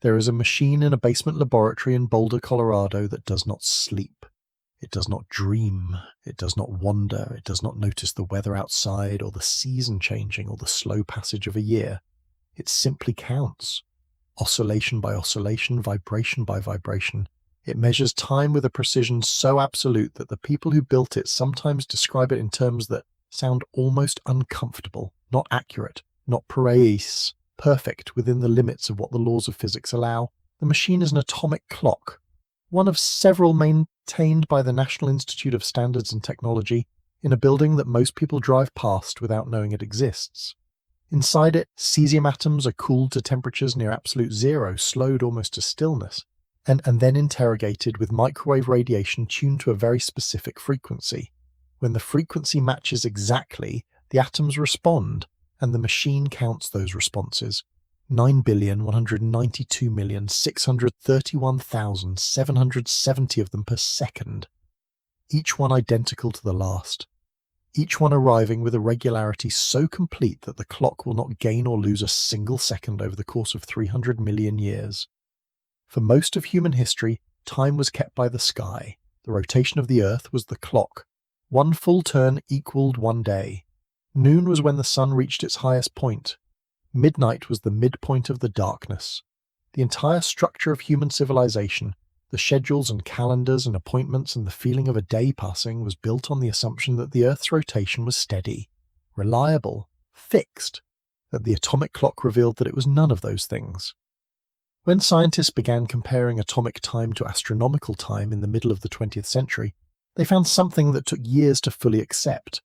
There is a machine in a basement laboratory in Boulder, Colorado that does not sleep. It does not dream. It does not wander. It does not notice the weather outside or the season changing or the slow passage of a year. It simply counts. Oscillation by oscillation, vibration by vibration. It measures time with a precision so absolute that the people who built it sometimes describe it in terms that sound almost uncomfortable, not accurate, not precise, perfect within the limits of what the laws of physics allow. The machine is an atomic clock, one of several maintained by the National Institute of Standards and Technology in a building that most people drive past without knowing it exists. Inside it, cesium atoms are cooled to temperatures near absolute zero, slowed almost to stillness, and then interrogated with microwave radiation tuned to a very specific frequency. When the frequency matches exactly, the atoms respond, and the machine counts those responses. 9,192,631,770 of them per second, each one identical to the last, each one arriving with a regularity so complete that the clock will not gain or lose a single second over the course of 300 million years. For most of human history, time was kept by the sky. The rotation of the Earth was the clock. One full turn equaled 1 day. Noon was when the sun reached its highest point. Midnight was the midpoint of the darkness. The entire structure of human civilization, the schedules and calendars and appointments and the feeling of a day passing was built on the assumption that the Earth's rotation was steady, reliable, fixed, that the atomic clock revealed that it was none of those things. When scientists began comparing atomic time to astronomical time in the middle of the 20th century, they found something that took years to fully accept.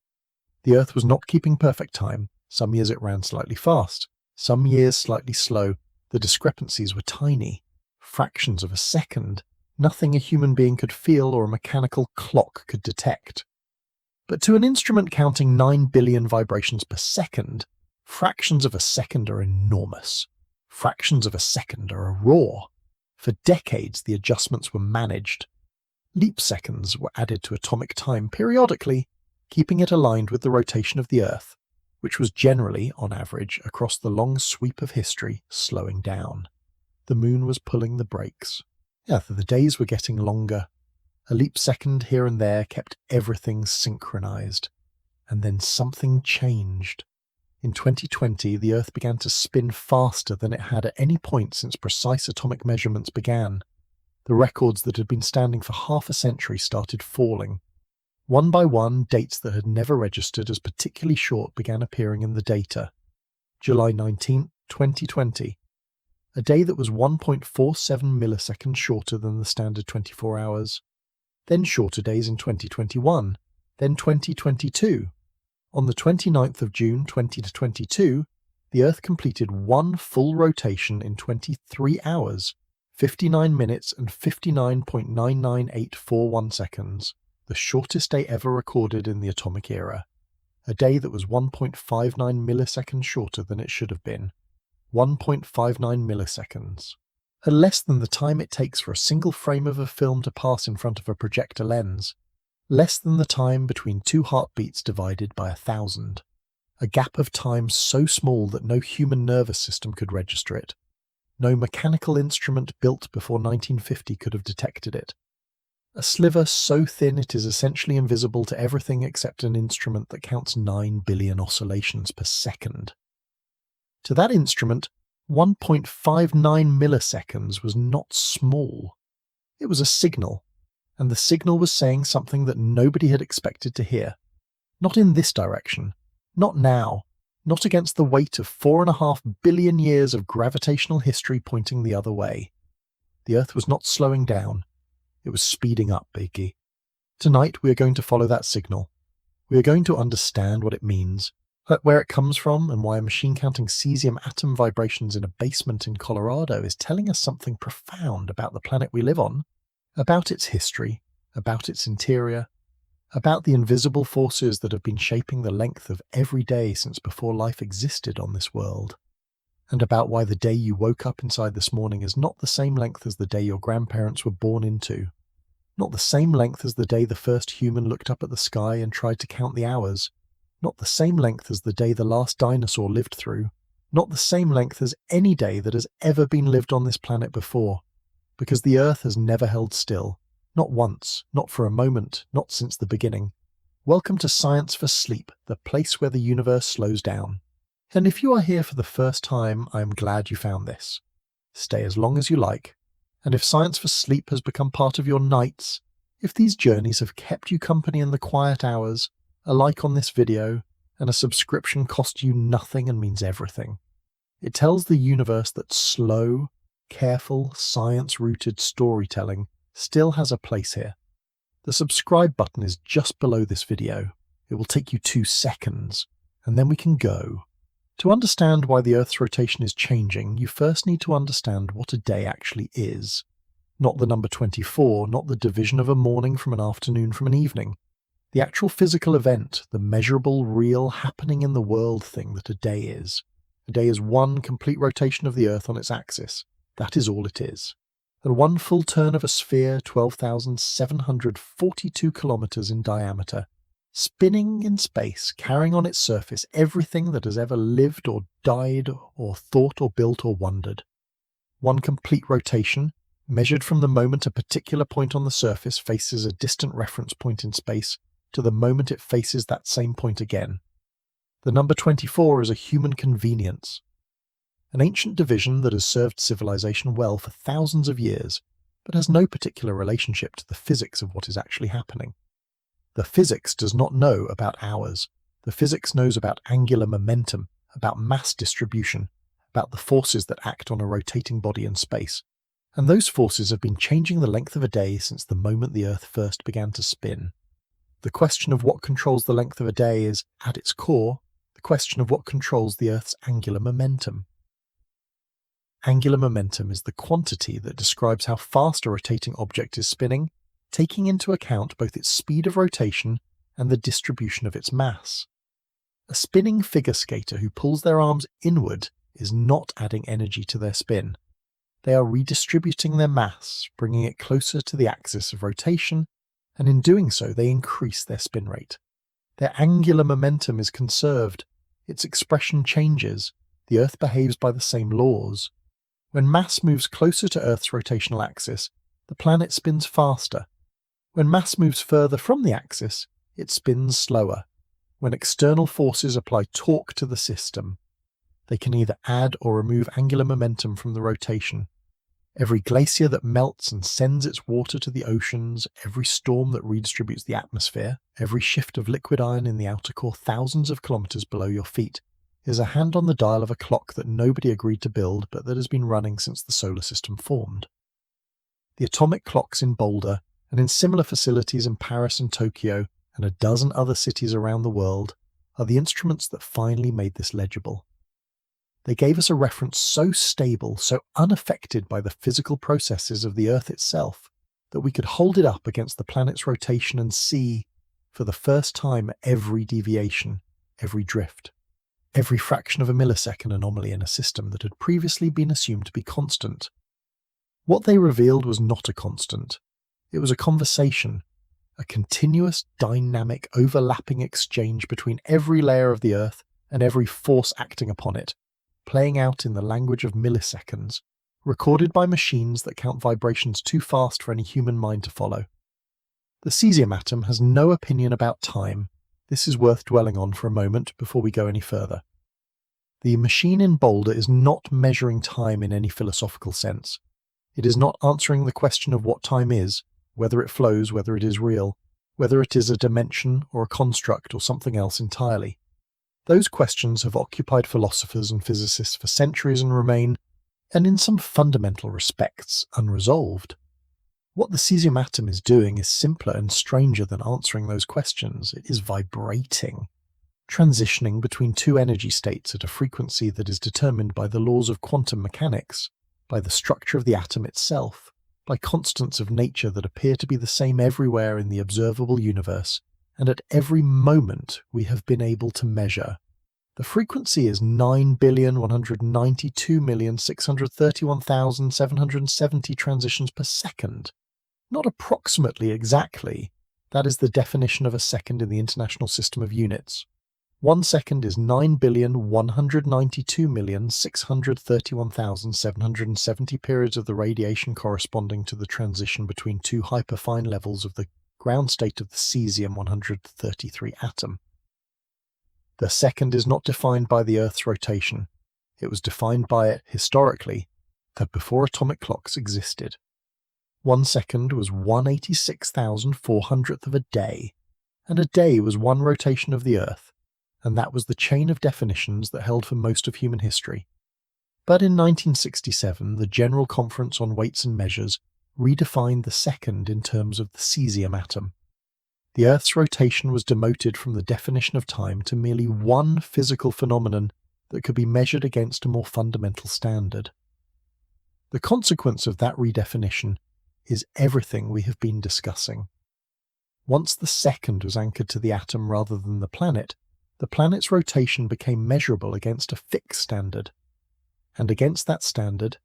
The Earth was not keeping perfect time. Some years it ran slightly fast, some years slightly slow. The discrepancies were tiny, fractions of a second, nothing a human being could feel or a mechanical clock could detect. But to an instrument counting 9 billion vibrations per second, fractions of a second are enormous. Fractions of a second are a roar. For decades, the adjustments were managed. Leap seconds were added to atomic time periodically, keeping it aligned with the rotation of the Earth, which was generally, on average, across the long sweep of history, slowing down. The moon was pulling the brakes. The days were getting longer. A leap second here and there kept everything synchronized. And then something changed. In 2020, the Earth began to spin faster than it had at any point since precise atomic measurements began. The records that had been standing for half a century started falling. One by one, dates that had never registered as particularly short began appearing in the data. July 19, 2020. A day that was 1.47 milliseconds shorter than the standard 24 hours. Then shorter days in 2021. Then 2022. On the 29th of June 2022, the Earth completed one full rotation in 23 hours, 59 minutes and 59.99841 seconds, the shortest day ever recorded in the atomic era. A day that was 1.59 milliseconds shorter than it should have been. 1.59 milliseconds. At less than the time it takes for a single frame of a film to pass in front of a projector lens. Less than the time between two heartbeats divided by 1,000. A gap of time so small that no human nervous system could register it. No mechanical instrument built before 1950 could have detected it. A sliver so thin it is essentially invisible to everything except an instrument that counts 9 billion oscillations per second. To that instrument, 1.59 milliseconds was not small. It was a signal. And the signal was saying something that nobody had expected to hear. Not in this direction. Not now. Not against the weight of 4.5 billion years of gravitational history pointing the other way. The Earth was not slowing down. It was speeding up, Biggie. Tonight we are going to follow that signal. We are going to understand what it means, where it comes from, and why a machine counting cesium atom vibrations in a basement in Colorado is telling us something profound about the planet we live on. About its history, about its interior, about the invisible forces that have been shaping the length of every day since before life existed on this world, and about why the day you woke up inside this morning is not the same length as the day your grandparents were born into, not the same length as the day the first human looked up at the sky and tried to count the hours, not the same length as the day the last dinosaur lived through, Not the same length as any day that has ever been lived on this planet before, because the Earth has never held still. Not once, not for a moment, not since the beginning. Welcome to Science for Sleep, the place where the universe slows down. And if you are here for the first time, I am glad you found this. Stay as long as you like. And if Science for Sleep has become part of your nights, if these journeys have kept you company in the quiet hours, a like on this video and a subscription cost you nothing and means everything. It tells the universe that slow, careful, science-rooted storytelling still has a place here. The subscribe button is just below this video. It will take you 2 seconds, and then we can go. To understand why the Earth's rotation is changing, you first need to understand what a day actually is. Not the number 24, not the division of a morning from an afternoon from an evening. The actual physical event, the measurable, real, happening in the world thing that a day is. A day is one complete rotation of the Earth on its axis. That is all it is. And one full turn of a sphere 12,742 kilometres in diameter, spinning in space, carrying on its surface everything that has ever lived or died or thought or built or wondered. One complete rotation, measured from the moment a particular point on the surface faces a distant reference point in space to the moment it faces that same point again. The number 24 is a human convenience. An ancient division that has served civilization well for thousands of years, but has no particular relationship to the physics of what is actually happening. The physics does not know about hours. The physics knows about angular momentum, about mass distribution, about the forces that act on a rotating body in space. And those forces have been changing the length of a day since the moment the Earth first began to spin. The question of what controls the length of a day is, at its core, the question of what controls the Earth's angular momentum. Angular momentum is the quantity that describes how fast a rotating object is spinning, taking into account both its speed of rotation and the distribution of its mass. A spinning figure skater who pulls their arms inward is not adding energy to their spin. They are redistributing their mass, bringing it closer to the axis of rotation, and in doing so they increase their spin rate. Their angular momentum is conserved, its expression changes, the Earth behaves by the same laws. When mass moves closer to Earth's rotational axis, the planet spins faster. When mass moves further from the axis, it spins slower. When external forces apply torque to the system, they can either add or remove angular momentum from the rotation. Every glacier that melts and sends its water to the oceans, every storm that redistributes the atmosphere, every shift of liquid iron in the outer core thousands of kilometres below your feet, is a hand on the dial of a clock that nobody agreed to build but that has been running since the solar system formed. The atomic clocks in Boulder, and in similar facilities in Paris and Tokyo, and a dozen other cities around the world, are the instruments that finally made this legible. They gave us a reference so stable, so unaffected by the physical processes of the Earth itself, that we could hold it up against the planet's rotation and see, for the first time, every deviation, every drift, every fraction of a millisecond anomaly in a system that had previously been assumed to be constant. What they revealed was not a constant. It was a conversation, a continuous, dynamic, overlapping exchange between every layer of the Earth and every force acting upon it, playing out in the language of milliseconds, recorded by machines that count vibrations too fast for any human mind to follow. The cesium atom has no opinion about time. This is worth dwelling on for a moment before we go any further. The machine in Boulder is not measuring time in any philosophical sense. It is not answering the question of what time is, whether it flows, whether it is real, whether it is a dimension or a construct or something else entirely. Those questions have occupied philosophers and physicists for centuries and remain, and in some fundamental respects, unresolved. What the cesium atom is doing is simpler and stranger than answering those questions. It is vibrating, transitioning between two energy states at a frequency that is determined by the laws of quantum mechanics, by the structure of the atom itself, by constants of nature that appear to be the same everywhere in the observable universe, and at every moment we have been able to measure. The frequency is 9,192,631,770 transitions per second. Not approximately exactly. That is the definition of a second in the International System of Units. 1 second is 9,192,631,770 periods of the radiation corresponding to the transition between two hyperfine levels of the ground state of the cesium-133 atom. The second is not defined by the Earth's rotation. It was defined by it, historically, that before atomic clocks existed. 1 second was 1/86,400th of a day, and a day was one rotation of the Earth, and that was the chain of definitions that held for most of human history. But in 1967, the General Conference on Weights and Measures redefined the second in terms of the cesium atom. The Earth's rotation was demoted from the definition of time to merely one physical phenomenon that could be measured against a more fundamental standard. The consequence of that redefinition is everything we have been discussing. Once the second was anchored to the atom rather than the planet's rotation became measurable against a fixed standard. And against that standard,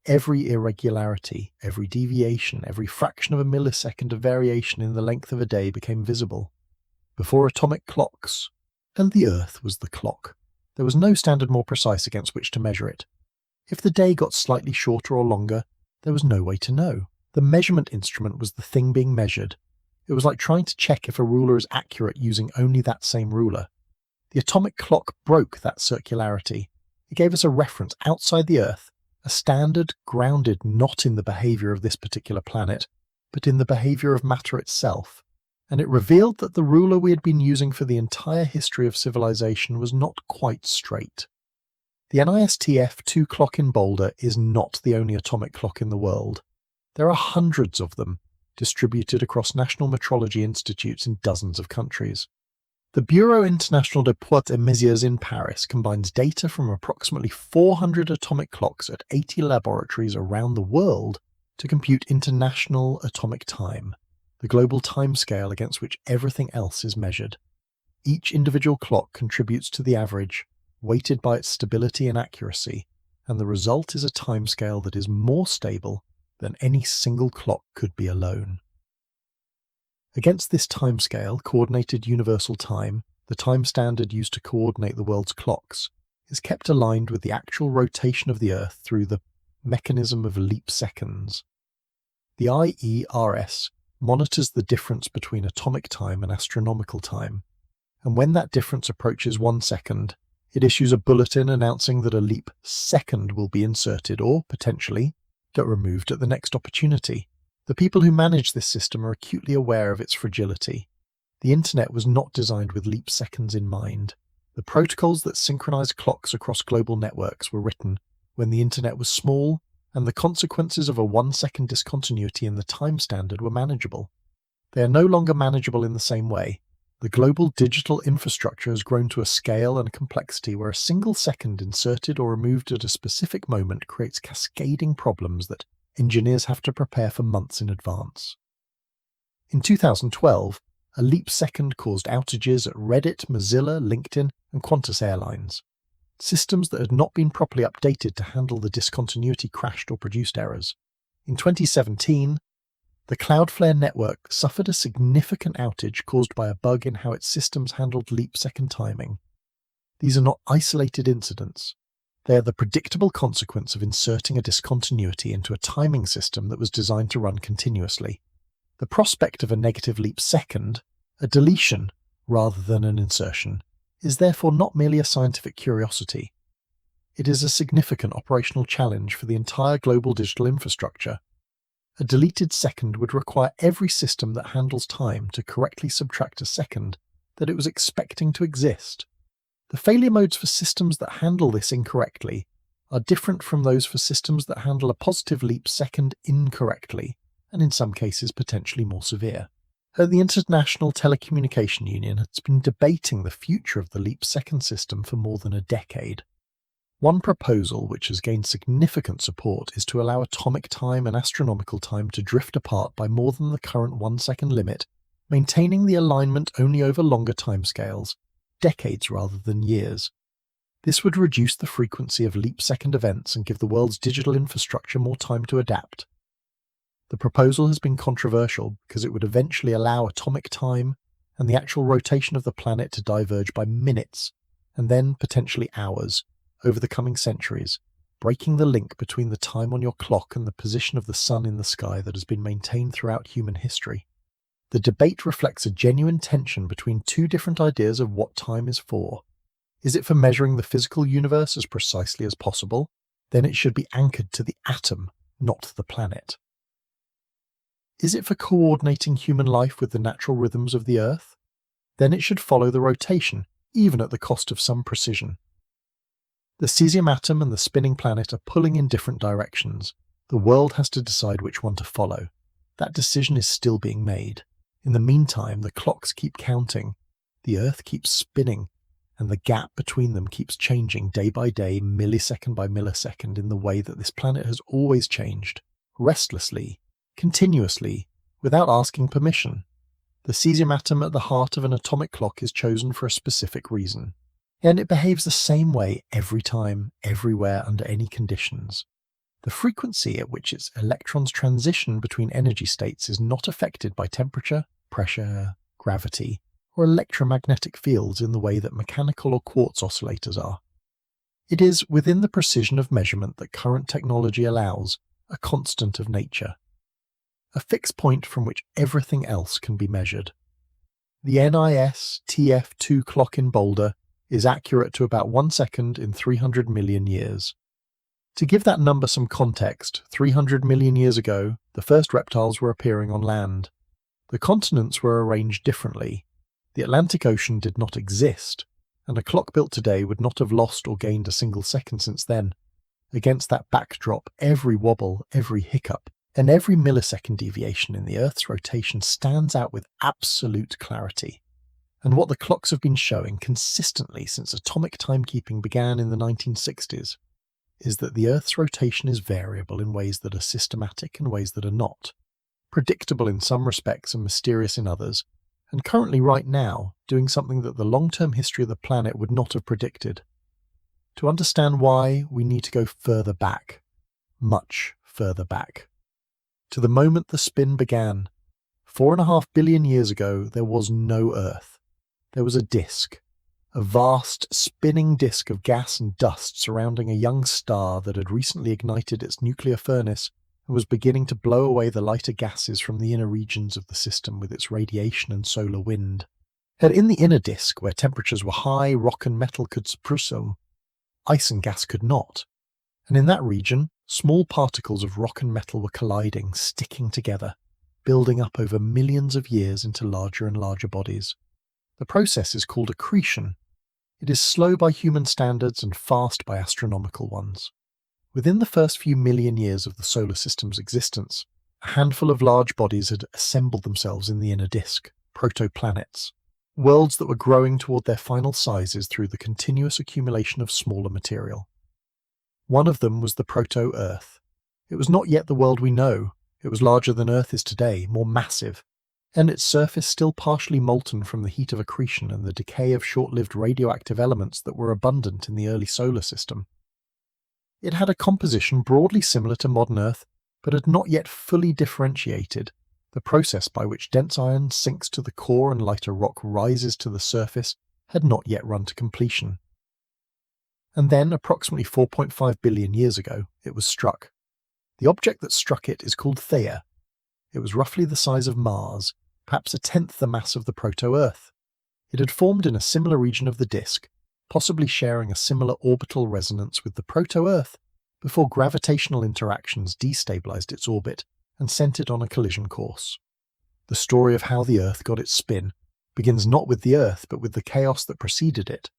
every irregularity, every deviation, every fraction of a millisecond of variation in the length of a day became visible. Before atomic clocks, and the Earth was the clock, there was no standard more precise against which to measure it. If the day got slightly shorter or longer, there was no way to know. The measurement instrument was the thing being measured. It was like trying to check if a ruler is accurate using only that same ruler. The atomic clock broke that circularity. It gave us a reference outside the Earth, a standard grounded not in the behaviour of this particular planet, but in the behaviour of matter itself, and it revealed that the ruler we had been using for the entire history of civilization was not quite straight. The NISTF 2 clock in Boulder is not the only atomic clock in the world. There are hundreds of them, distributed across national metrology institutes in dozens of countries. The Bureau International de Poids et Mesures in Paris combines data from approximately 400 atomic clocks at 80 laboratories around the world to compute international atomic time, the global timescale against which everything else is measured. Each individual clock contributes to the average, weighted by its stability and accuracy, and the result is a timescale that is more stable than any single clock could be alone. Against this timescale, coordinated universal time, the time standard used to coordinate the world's clocks, is kept aligned with the actual rotation of the Earth through the mechanism of leap seconds. The IERS monitors the difference between atomic time and astronomical time, and when that difference approaches 1 second, it issues a bulletin announcing that a leap second will be inserted or, potentially, get removed at the next opportunity. The people who manage this system are acutely aware of its fragility. The internet was not designed with leap seconds in mind. The protocols that synchronized clocks across global networks were written when the internet was small, and the consequences of a 1 second discontinuity in the time standard were manageable. They are no longer manageable in the same way. The global digital infrastructure has grown to a scale and complexity where a single second inserted or removed at a specific moment creates cascading problems that engineers have to prepare for months in advance. In 2012, a leap second caused outages at Reddit, Mozilla, LinkedIn, and Qantas Airlines. Systems that had not been properly updated to handle the discontinuity crashed or produced errors. In 2017, the Cloudflare network suffered a significant outage caused by a bug in how its systems handled leap second timing. These are not isolated incidents. They are the predictable consequence of inserting a discontinuity into a timing system that was designed to run continuously. The prospect of a negative leap second, a deletion rather than an insertion, is therefore not merely a scientific curiosity. It is a significant operational challenge for the entire global digital infrastructure. A deleted second would require every system that handles time to correctly subtract a second that it was expecting to exist. The failure modes for systems that handle this incorrectly are different from those for systems that handle a positive leap second incorrectly, and in some cases potentially more severe. The International Telecommunication Union has been debating the future of the leap second system for more than a decade. One proposal which has gained significant support is to allow atomic time and astronomical time to drift apart by more than the current 1 second limit, maintaining the alignment only over longer timescales, decades rather than years. This would reduce the frequency of leap second events and give the world's digital infrastructure more time to adapt. The proposal has been controversial because it would eventually allow atomic time and the actual rotation of the planet to diverge by minutes, and then potentially hours, over the coming centuries, breaking the link between the time on your clock and the position of the sun in the sky that has been maintained throughout human history. The debate reflects a genuine tension between two different ideas of what time is for. Is it for measuring the physical universe as precisely as possible? Then it should be anchored to the atom, not the planet. Is it for coordinating human life with the natural rhythms of the Earth? Then it should follow the rotation, even at the cost of some precision. The cesium atom and the spinning planet are pulling in different directions. The world has to decide which one to follow. That decision is still being made. In the meantime, the clocks keep counting, the Earth keeps spinning, and the gap between them keeps changing day by day, millisecond by millisecond, in the way that this planet has always changed, restlessly, continuously, without asking permission. The cesium atom at the heart of an atomic clock is chosen for a specific reason, and it behaves the same way every time, everywhere, under any conditions. The frequency at which its electrons transition between energy states is not affected by temperature, pressure, gravity, or electromagnetic fields in the way that mechanical or quartz oscillators are. It is within the precision of measurement that current technology allows, a constant of nature, a fixed point from which everything else can be measured. The NIS TF2 clock in Boulder is accurate to about 1 second in 300 million years. To give that number some context, 300 million years ago, the first reptiles were appearing on land. The continents were arranged differently. The Atlantic Ocean did not exist, and a clock built today would not have lost or gained a single second since then. Against that backdrop, every wobble, every hiccup, and every millisecond deviation in the Earth's rotation stands out with absolute clarity. And what the clocks have been showing consistently since atomic timekeeping began in the 1960s is that the Earth's rotation is variable in ways that are systematic and ways that are not, predictable in some respects and mysterious in others, and currently right now doing something that the long-term history of the planet would not have predicted. To understand why, we need to go further back, much further back, to the moment the spin began. 4.5 billion years ago, there was no Earth. There was a disk, a vast, spinning disk of gas and dust surrounding a young star that had recently ignited its nuclear furnace and was beginning to blow away the lighter gases from the inner regions of the system with its radiation and solar wind. And in the inner disk, where temperatures were high, rock and metal could spruce, ice and gas could not. And in that region, small particles of rock and metal were colliding, sticking together, building up over millions of years into larger and larger bodies. The process is called accretion. It is slow by human standards and fast by astronomical ones. Within the first few million years of the solar system's existence, a handful of large bodies had assembled themselves in the inner disk, protoplanets, worlds that were growing toward their final sizes through the continuous accumulation of smaller material. One of them was the proto-Earth. It was not yet the world we know. It was larger than Earth is today, more massive, and its surface still partially molten from the heat of accretion and the decay of short-lived radioactive elements that were abundant in the early solar system. It had a composition broadly similar to modern Earth, but had not yet fully differentiated. The process by which dense iron sinks to the core and lighter rock rises to the surface had not yet run to completion. And then, approximately 4.5 billion years ago, it was struck. The object that struck it is called Theia. It was roughly the size of Mars, perhaps 1/10 the mass of the proto-Earth. It had formed in a similar region of the disk, possibly sharing a similar orbital resonance with the proto-Earth, before gravitational interactions destabilized its orbit and sent it on a collision course. The story of how the Earth got its spin begins not with the Earth, but with the chaos that preceded it.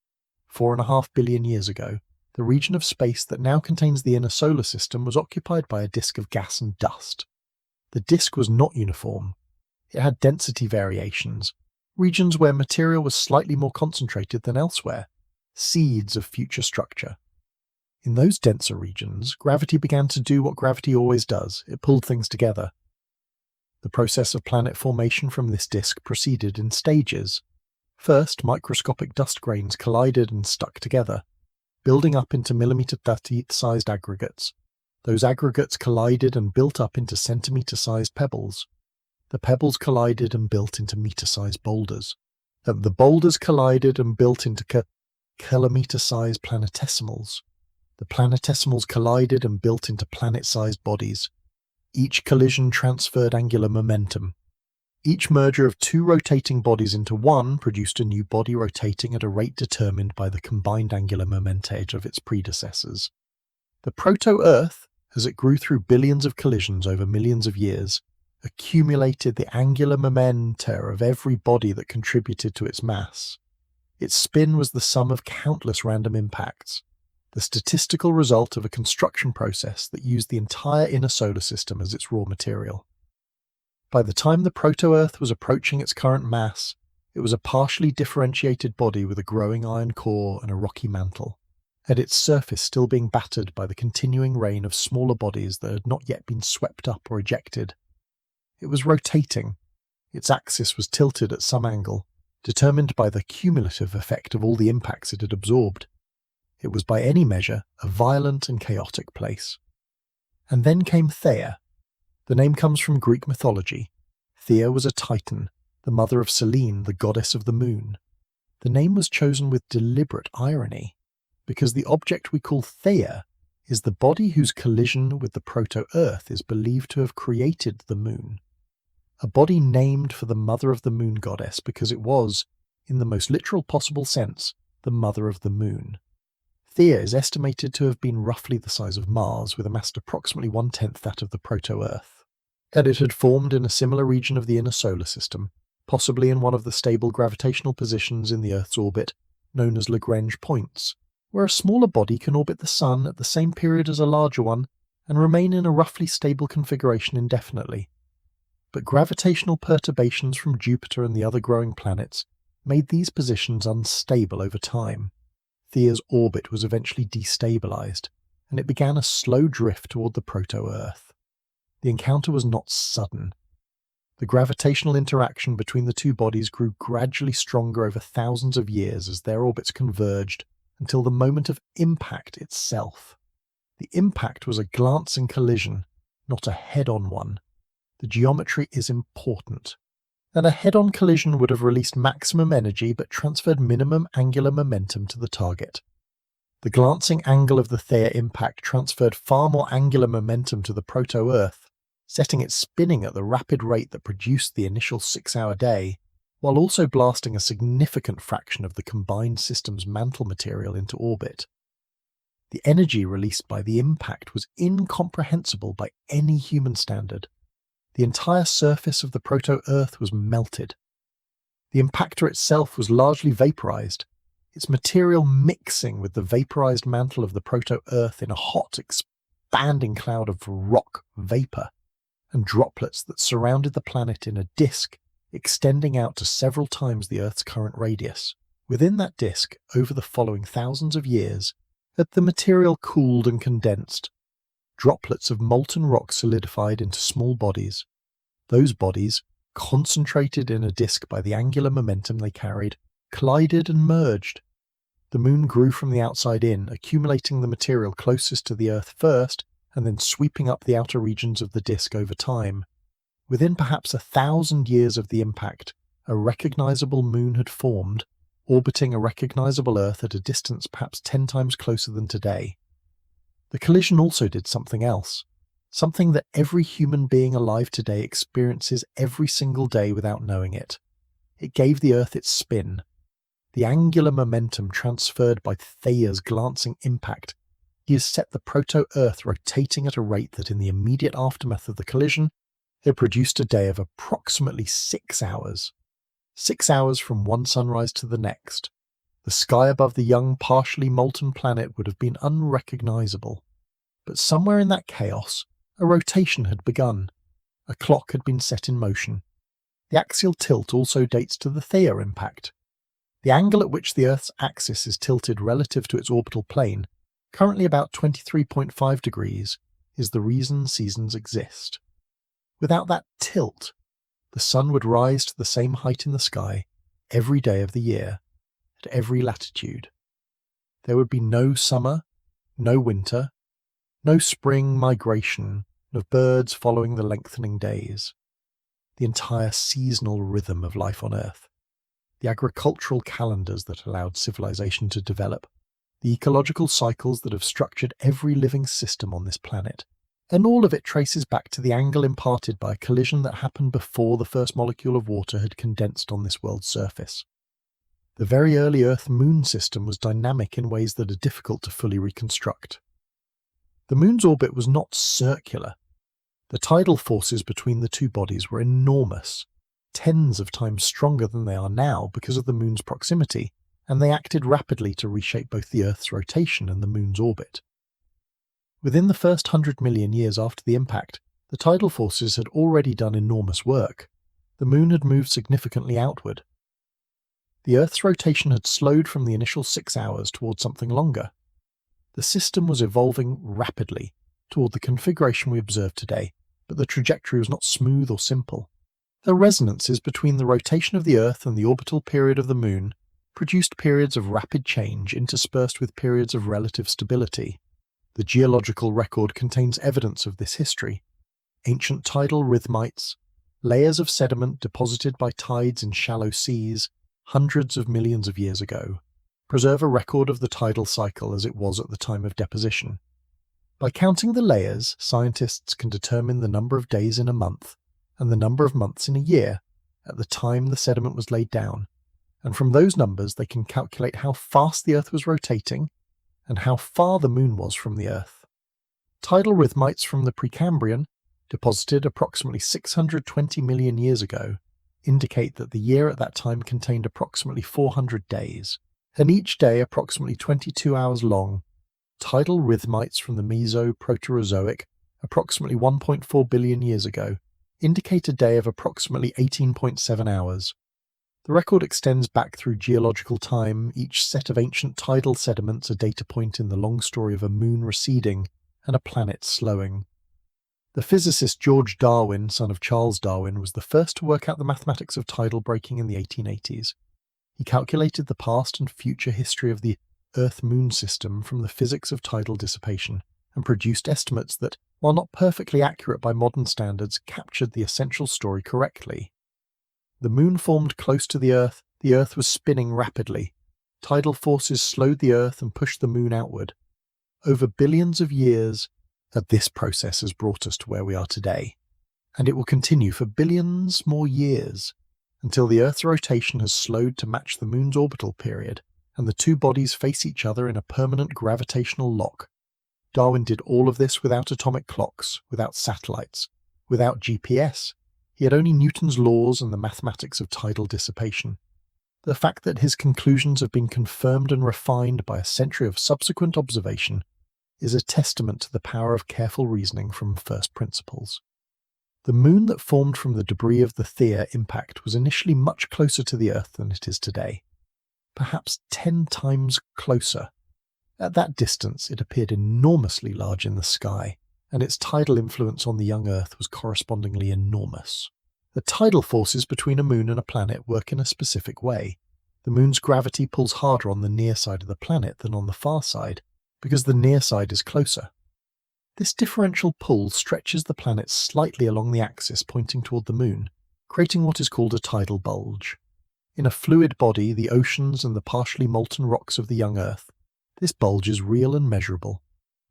4.5 billion years ago, the region of space that now contains the inner solar system was occupied by a disk of gas and dust. The disk was not uniform. It had density variations, regions where material was slightly more concentrated than elsewhere, seeds of future structure. In those denser regions, gravity began to do what gravity always does. It pulled things together. The process of planet formation from this disk proceeded in stages. First, microscopic dust grains collided and stuck together, building up into millimeter-sized aggregates. Those aggregates collided and built up into centimeter-sized pebbles. The pebbles collided and built into meter-sized boulders. The boulders collided and built into kilometre-sized planetesimals. The planetesimals collided and built into planet-sized bodies. Each collision transferred angular momentum. Each merger of two rotating bodies into one produced a new body rotating at a rate determined by the combined angular momentum of its predecessors. The proto-Earth, as it grew through billions of collisions over millions of years, accumulated the angular momenta of every body that contributed to its mass. Its spin was the sum of countless random impacts, the statistical result of a construction process that used the entire inner solar system as its raw material. By the time the proto-Earth was approaching its current mass, it was a partially differentiated body with a growing iron core and a rocky mantle, and its surface still being battered by the continuing rain of smaller bodies that had not yet been swept up or ejected. It was rotating. Its axis was tilted at some angle, determined by the cumulative effect of all the impacts it had absorbed. It was by any measure a violent and chaotic place. And then came Theia. The name comes from Greek mythology. Theia was a Titan, the mother of Selene, the goddess of the moon. The name was chosen with deliberate irony, because the object we call Theia is the body whose collision with the proto-Earth is believed to have created the moon. A body named for the mother of the moon goddess because it was, in the most literal possible sense, the mother of the moon. Theia is estimated to have been roughly the size of Mars, with a mass approximately 1/10 that of the proto-Earth. And it had formed in a similar region of the inner solar system, possibly in one of the stable gravitational positions in the Earth's orbit, known as Lagrange points, where a smaller body can orbit the Sun at the same period as a larger one and remain in a roughly stable configuration indefinitely. But gravitational perturbations from Jupiter and the other growing planets made these positions unstable over time. Theia's orbit was eventually destabilized, and it began a slow drift toward the proto-Earth. The encounter was not sudden. The gravitational interaction between the two bodies grew gradually stronger over thousands of years as their orbits converged until the moment of impact itself. The impact was a glancing collision, not a head-on one. The geometry is important. And a head-on collision would have released maximum energy but transferred minimum angular momentum to the target. The glancing angle of the Theia impact transferred far more angular momentum to the proto-Earth, setting it spinning at the rapid rate that produced the initial 6-hour day, while also blasting a significant fraction of the combined system's mantle material into orbit. The energy released by the impact was incomprehensible by any human standard. The entire surface of the proto-Earth was melted. The impactor itself was largely vaporized, its material mixing with the vaporized mantle of the proto-Earth in a hot, expanding cloud of rock vapor, and droplets that surrounded the planet in a disk extending out to several times the Earth's current radius. Within that disk, over the following thousands of years, had the material cooled and condensed. Droplets of molten rock solidified into small bodies. Those bodies, concentrated in a disk by the angular momentum they carried, collided and merged. The moon grew from the outside in, accumulating the material closest to the Earth first, and then sweeping up the outer regions of the disk over time. Within perhaps 1,000 years of the impact, a recognizable moon had formed, orbiting a recognizable Earth at a distance perhaps 10 times closer than today. The collision also did something else, something that every human being alive today experiences every single day without knowing it. It gave the Earth its spin. The angular momentum transferred by Theia's glancing impact has set the proto-Earth rotating at a rate that in the immediate aftermath of the collision, it produced a day of approximately 6 hours. 6 hours from one sunrise to the next. The sky above the young, partially molten planet would have been unrecognizable. But somewhere in that chaos, a rotation had begun. A clock had been set in motion. The axial tilt also dates to the Theia impact. The angle at which the Earth's axis is tilted relative to its orbital plane, currently about 23.5 degrees, is the reason seasons exist. Without that tilt, the sun would rise to the same height in the sky every day of the year, at every latitude. There would be no summer, no winter, no spring migration of birds following the lengthening days. The entire seasonal rhythm of life on Earth the agricultural calendars that allowed civilization to develop, the ecological cycles that have structured every living system on this planet. And all of it traces back to the angle imparted by a collision that happened before the first molecule of water had condensed on this world's surface. The very early Earth-Moon system was dynamic in ways that are difficult to fully reconstruct. The Moon's orbit was not circular. The tidal forces between the two bodies were enormous, tens of times stronger than they are now because of the Moon's proximity, and they acted rapidly to reshape both the Earth's rotation and the Moon's orbit. Within the first 100 million years after the impact, the tidal forces had already done enormous work. The Moon had moved significantly outward. The Earth's rotation had slowed from the initial 6 hours toward something longer. The system was evolving rapidly toward the configuration we observe today, but the trajectory was not smooth or simple. The resonances between the rotation of the Earth and the orbital period of the Moon produced periods of rapid change interspersed with periods of relative stability. The geological record contains evidence of this history. Ancient tidal rhythmites, layers of sediment deposited by tides in shallow seas hundreds of millions of years ago, preserve a record of the tidal cycle as it was at the time of deposition. By counting the layers, scientists can determine the number of days in a month and the number of months in a year at the time the sediment was laid down, and from those numbers they can calculate how fast the Earth was rotating and how far the Moon was from the Earth. Tidal rhythmites from the Precambrian, deposited approximately 620 million years ago, indicate that the year at that time contained approximately 400 days, and each day approximately 22 hours long. Tidal rhythmites from the Meso-Proterozoic, approximately 1.4 billion years ago, indicate a day of approximately 18.7 hours. The record extends back through geological time, each set of ancient tidal sediments a data point in the long story of a moon receding and a planet slowing. The physicist George Darwin, son of Charles Darwin, was the first to work out the mathematics of tidal breaking in the 1880s. He calculated the past and future history of the Earth-Moon system from the physics of tidal dissipation, and produced estimates that, while not perfectly accurate by modern standards, captured the essential story correctly. The Moon formed close to the Earth was spinning rapidly. Tidal forces slowed the Earth and pushed the Moon outward. Over billions of years, this process has brought us to where we are today, and it will continue for billions more years, until the Earth's rotation has slowed to match the Moon's orbital period, and the two bodies face each other in a permanent gravitational lock. Darwin did all of this without atomic clocks, without satellites, without GPS. He had only Newton's laws and the mathematics of tidal dissipation. The fact that his conclusions have been confirmed and refined by a century of subsequent observation is a testament to the power of careful reasoning from first principles. The Moon that formed from the debris of the Theia impact was initially much closer to the Earth than it is today, perhaps 10 times closer. At that distance, it appeared enormously large in the sky, and its tidal influence on the young Earth was correspondingly enormous. The tidal forces between a moon and a planet work in a specific way. The Moon's gravity pulls harder on the near side of the planet than on the far side, because the near side is closer. This differential pull stretches the planet slightly along the axis pointing toward the Moon, creating what is called a tidal bulge. In a fluid body, the oceans and the partially molten rocks of the young Earth, this bulge is real and measurable.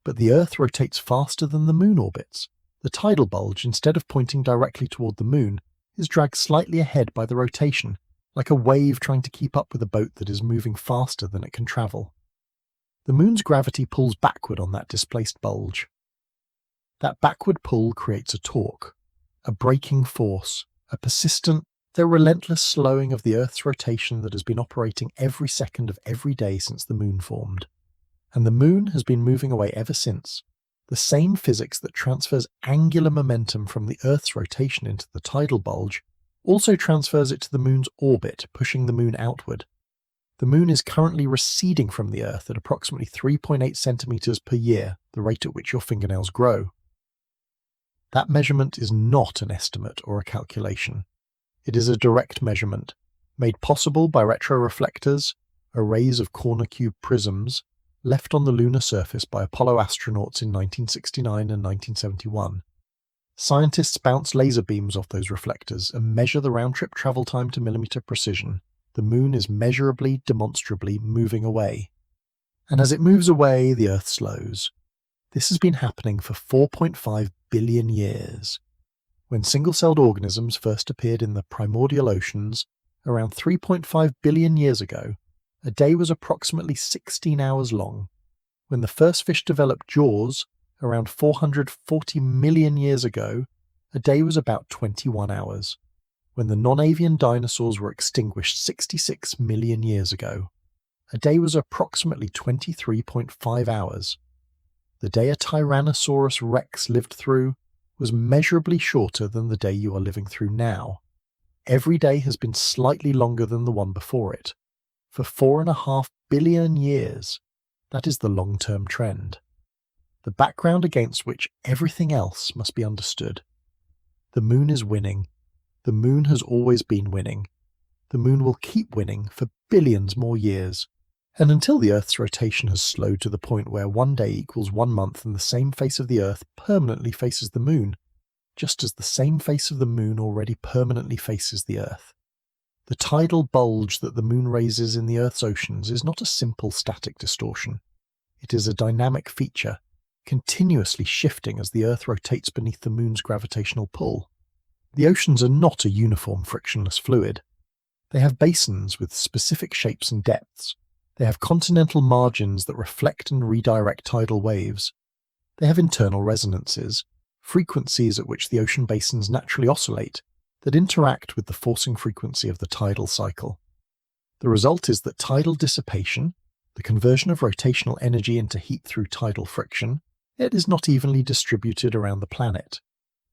But the Earth rotates faster than the Moon orbits. The tidal bulge, instead of pointing directly toward the Moon, is dragged slightly ahead by the rotation, like a wave trying to keep up with a boat that is moving faster than it can travel. The Moon's gravity pulls backward on that displaced bulge. That backward pull creates a torque, a braking force, a persistent, though relentless slowing of the Earth's rotation that has been operating every second of every day since the Moon formed. And the Moon has been moving away ever since. The same physics that transfers angular momentum from the Earth's rotation into the tidal bulge also transfers it to the Moon's orbit, pushing the Moon outward. The Moon is currently receding from the Earth at approximately 3.8 centimeters per year, the rate at which your fingernails grow. That measurement is not an estimate or a calculation. It is a direct measurement, made possible by retroreflectors, arrays of corner cube prisms, left on the lunar surface by Apollo astronauts in 1969 and 1971. Scientists bounce laser beams off those reflectors and measure the round-trip travel time to millimeter precision. The moon is measurably, demonstrably moving away. And as it moves away, the Earth slows. This has been happening for 4.5 billion years. When single-celled organisms first appeared in the primordial oceans, around 3.5 billion years ago, a day was approximately 16 hours long. When the first fish developed jaws, around 440 million years ago, a day was about 21 hours. When the non-avian dinosaurs were extinguished 66 million years ago, a day was approximately 23.5 hours. The day a Tyrannosaurus rex lived through was measurably shorter than the day you are living through now. Every day has been slightly longer than the one before it. For 4.5 billion years, that is the long-term trend. The background against which everything else must be understood. The moon is winning. The moon has always been winning. The moon will keep winning for billions more years. And until the Earth's rotation has slowed to the point where one day equals 1 month and the same face of the Earth permanently faces the moon, just as the same face of the moon already permanently faces the Earth. The tidal bulge that the moon raises in the Earth's oceans is not a simple static distortion. It is a dynamic feature, continuously shifting as the Earth rotates beneath the moon's gravitational pull. The oceans are not a uniform frictionless fluid. They have basins with specific shapes and depths. They have continental margins that reflect and redirect tidal waves. They have internal resonances, frequencies at which the ocean basins naturally oscillate, that interact with the forcing frequency of the tidal cycle. The result is that tidal dissipation, the conversion of rotational energy into heat through tidal friction, it is not evenly distributed around the planet.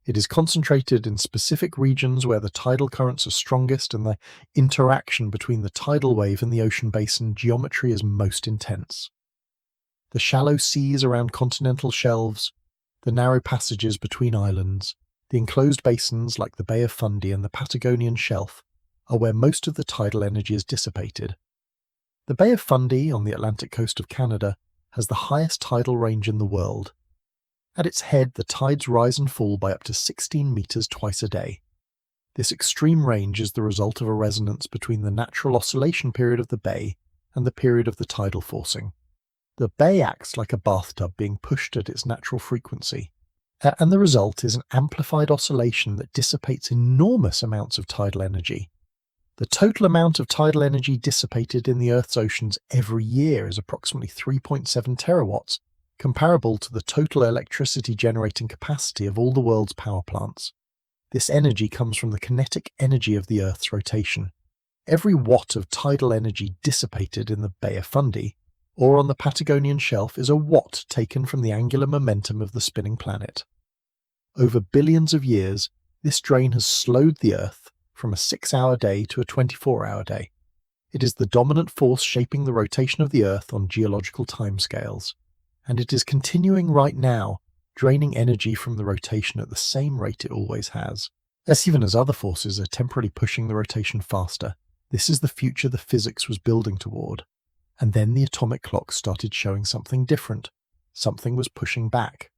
It is concentrated in specific regions where the tidal currents are strongest and the interaction between the tidal wave and the ocean basin geometry is most intense. The shallow seas around continental shelves, the narrow passages between islands, the enclosed basins like the Bay of Fundy and the Patagonian Shelf are where most of the tidal energy is dissipated. The Bay of Fundy on the Atlantic coast of Canada has the highest tidal range in the world. At its head, the tides rise and fall by up to 16 meters twice a day. This extreme range is the result of a resonance between the natural oscillation period of the bay and the period of the tidal forcing. The bay acts like a bathtub being pushed at its natural frequency, and the result is an amplified oscillation that dissipates enormous amounts of tidal energy. The total amount of tidal energy dissipated in the Earth's oceans every year is approximately 3.7 terawatts, comparable to the total electricity generating capacity of all the world's power plants. This energy comes from the kinetic energy of the Earth's rotation. Every watt of tidal energy dissipated in the Bay of Fundy or on the Patagonian Shelf is a watt taken from the angular momentum of the spinning planet. Over billions of years, this drain has slowed the Earth from a 6-hour day to a 24-hour day. It is the dominant force shaping the rotation of the Earth on geological timescales, and it is continuing right now, draining energy from the rotation at the same rate it always has. Even as other forces are temporarily pushing the rotation faster, this is the future the physics was building toward. And then the atomic clock started showing something different. Something was pushing back.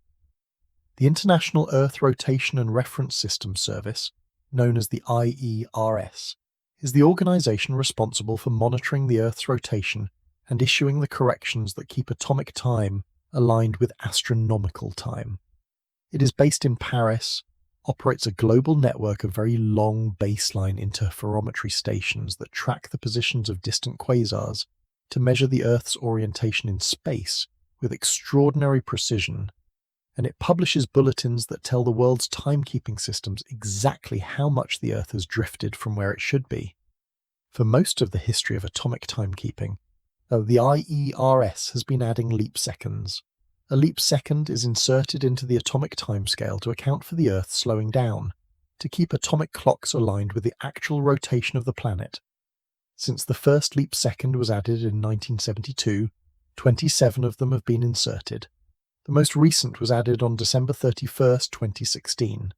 The International Earth Rotation and Reference System Service, known as the IERS, is the organization responsible for monitoring the Earth's rotation and issuing the corrections that keep atomic time aligned with astronomical time. It is based in Paris, operates a global network of very long baseline interferometry stations that track the positions of distant quasars to measure the Earth's orientation in space with extraordinary precision, and it publishes bulletins that tell the world's timekeeping systems exactly how much the Earth has drifted from where it should be. For most of the history of atomic timekeeping, the IERS has been adding leap seconds. A leap second is inserted into the atomic timescale to account for the Earth slowing down, to keep atomic clocks aligned with the actual rotation of the planet. Since the first leap second was added in 1972, 27 of them have been inserted. The most recent was added on December 31st, 2016.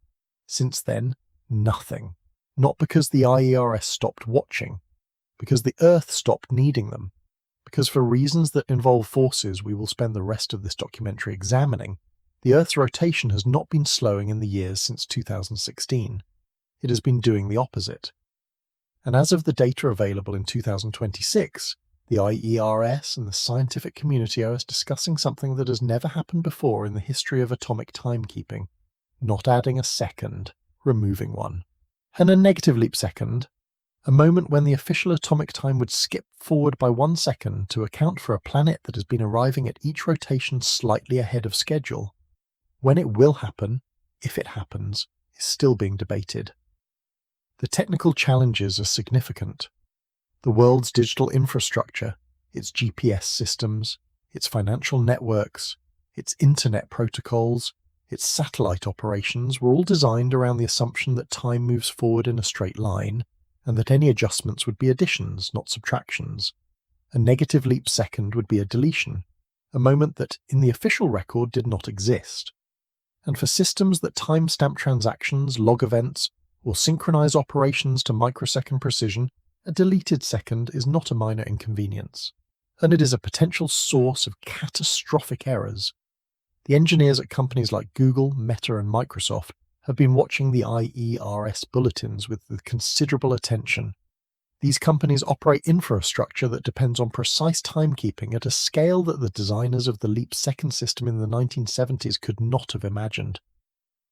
Since then, nothing. Not because the IERS stopped watching, because the Earth stopped needing them. Because for reasons that involve forces we will spend the rest of this documentary examining, the Earth's rotation has not been slowing in the years since 2016. It has been doing the opposite. And as of the data available in 2026, the IERS and the scientific community are discussing something that has never happened before in the history of atomic timekeeping: not adding a second, removing one. And a negative leap second, a moment when the official atomic time would skip forward by 1 second to account for a planet that has been arriving at each rotation slightly ahead of schedule. When it will happen, if it happens, is still being debated. The technical challenges are significant. The world's digital infrastructure, its GPS systems, its financial networks, its internet protocols, its satellite operations were all designed around the assumption that time moves forward in a straight line, and that any adjustments would be additions, not subtractions. A negative leap second would be a deletion, a moment that, in the official record, did not exist. And for systems that timestamp transactions, log events, or synchronize operations to microsecond precision, a deleted second is not a minor inconvenience, and it is a potential source of catastrophic errors. The engineers at companies like Google, Meta, and Microsoft have been watching the IERS bulletins with considerable attention. These companies operate infrastructure that depends on precise timekeeping at a scale that the designers of the leap second system in the 1970s could not have imagined.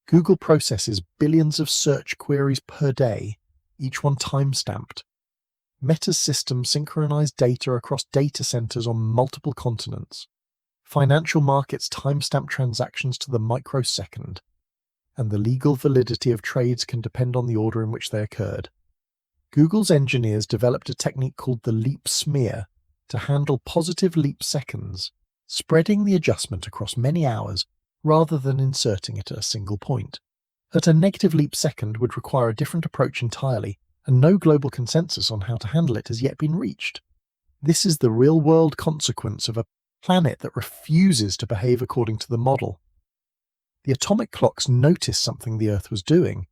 Google processes billions of search queries per day, each one time-stamped. Meta's systems synchronize data across data centers on multiple continents. Financial markets timestamp transactions to the microsecond, and the legal validity of trades can depend on the order in which they occurred. Google's engineers developed a technique called the leap smear to handle positive leap seconds, spreading the adjustment across many hours rather than inserting it at a single point. That a negative leap second would require a different approach entirely, and no global consensus on how to handle it has yet been reached. This is the real-world consequence of a planet that refuses to behave according to the model. The atomic clocks noticed something the Earth was doing,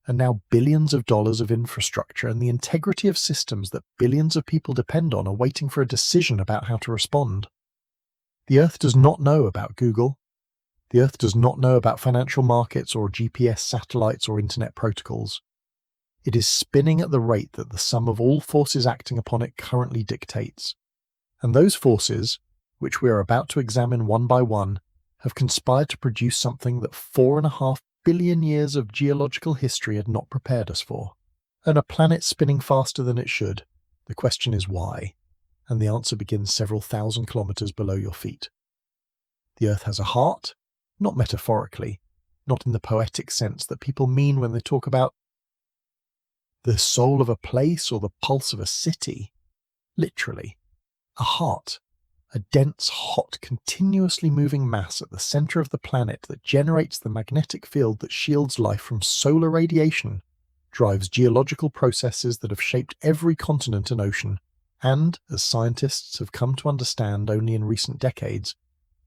and now billions of dollars of infrastructure and the integrity of systems that billions of people depend on are waiting for a decision about how to respond. The Earth does not know about Google. The Earth does not know about financial markets or GPS satellites or internet protocols. It is spinning at the rate that the sum of all forces acting upon it currently dictates. And those forces, which we are about to examine one by one, have conspired to produce something that 4.5 billion years of geological history had not prepared us for. And a planet spinning faster than it should. The question is why? And the answer begins several thousand kilometres below your feet. The Earth has a heart, not metaphorically, not in the poetic sense that people mean when they talk about the soul of a place or the pulse of a city. Literally, a heart, a dense, hot, continuously moving mass at the center of the planet that generates the magnetic field that shields life from solar radiation, drives geological processes that have shaped every continent and ocean, and, as scientists have come to understand only in recent decades,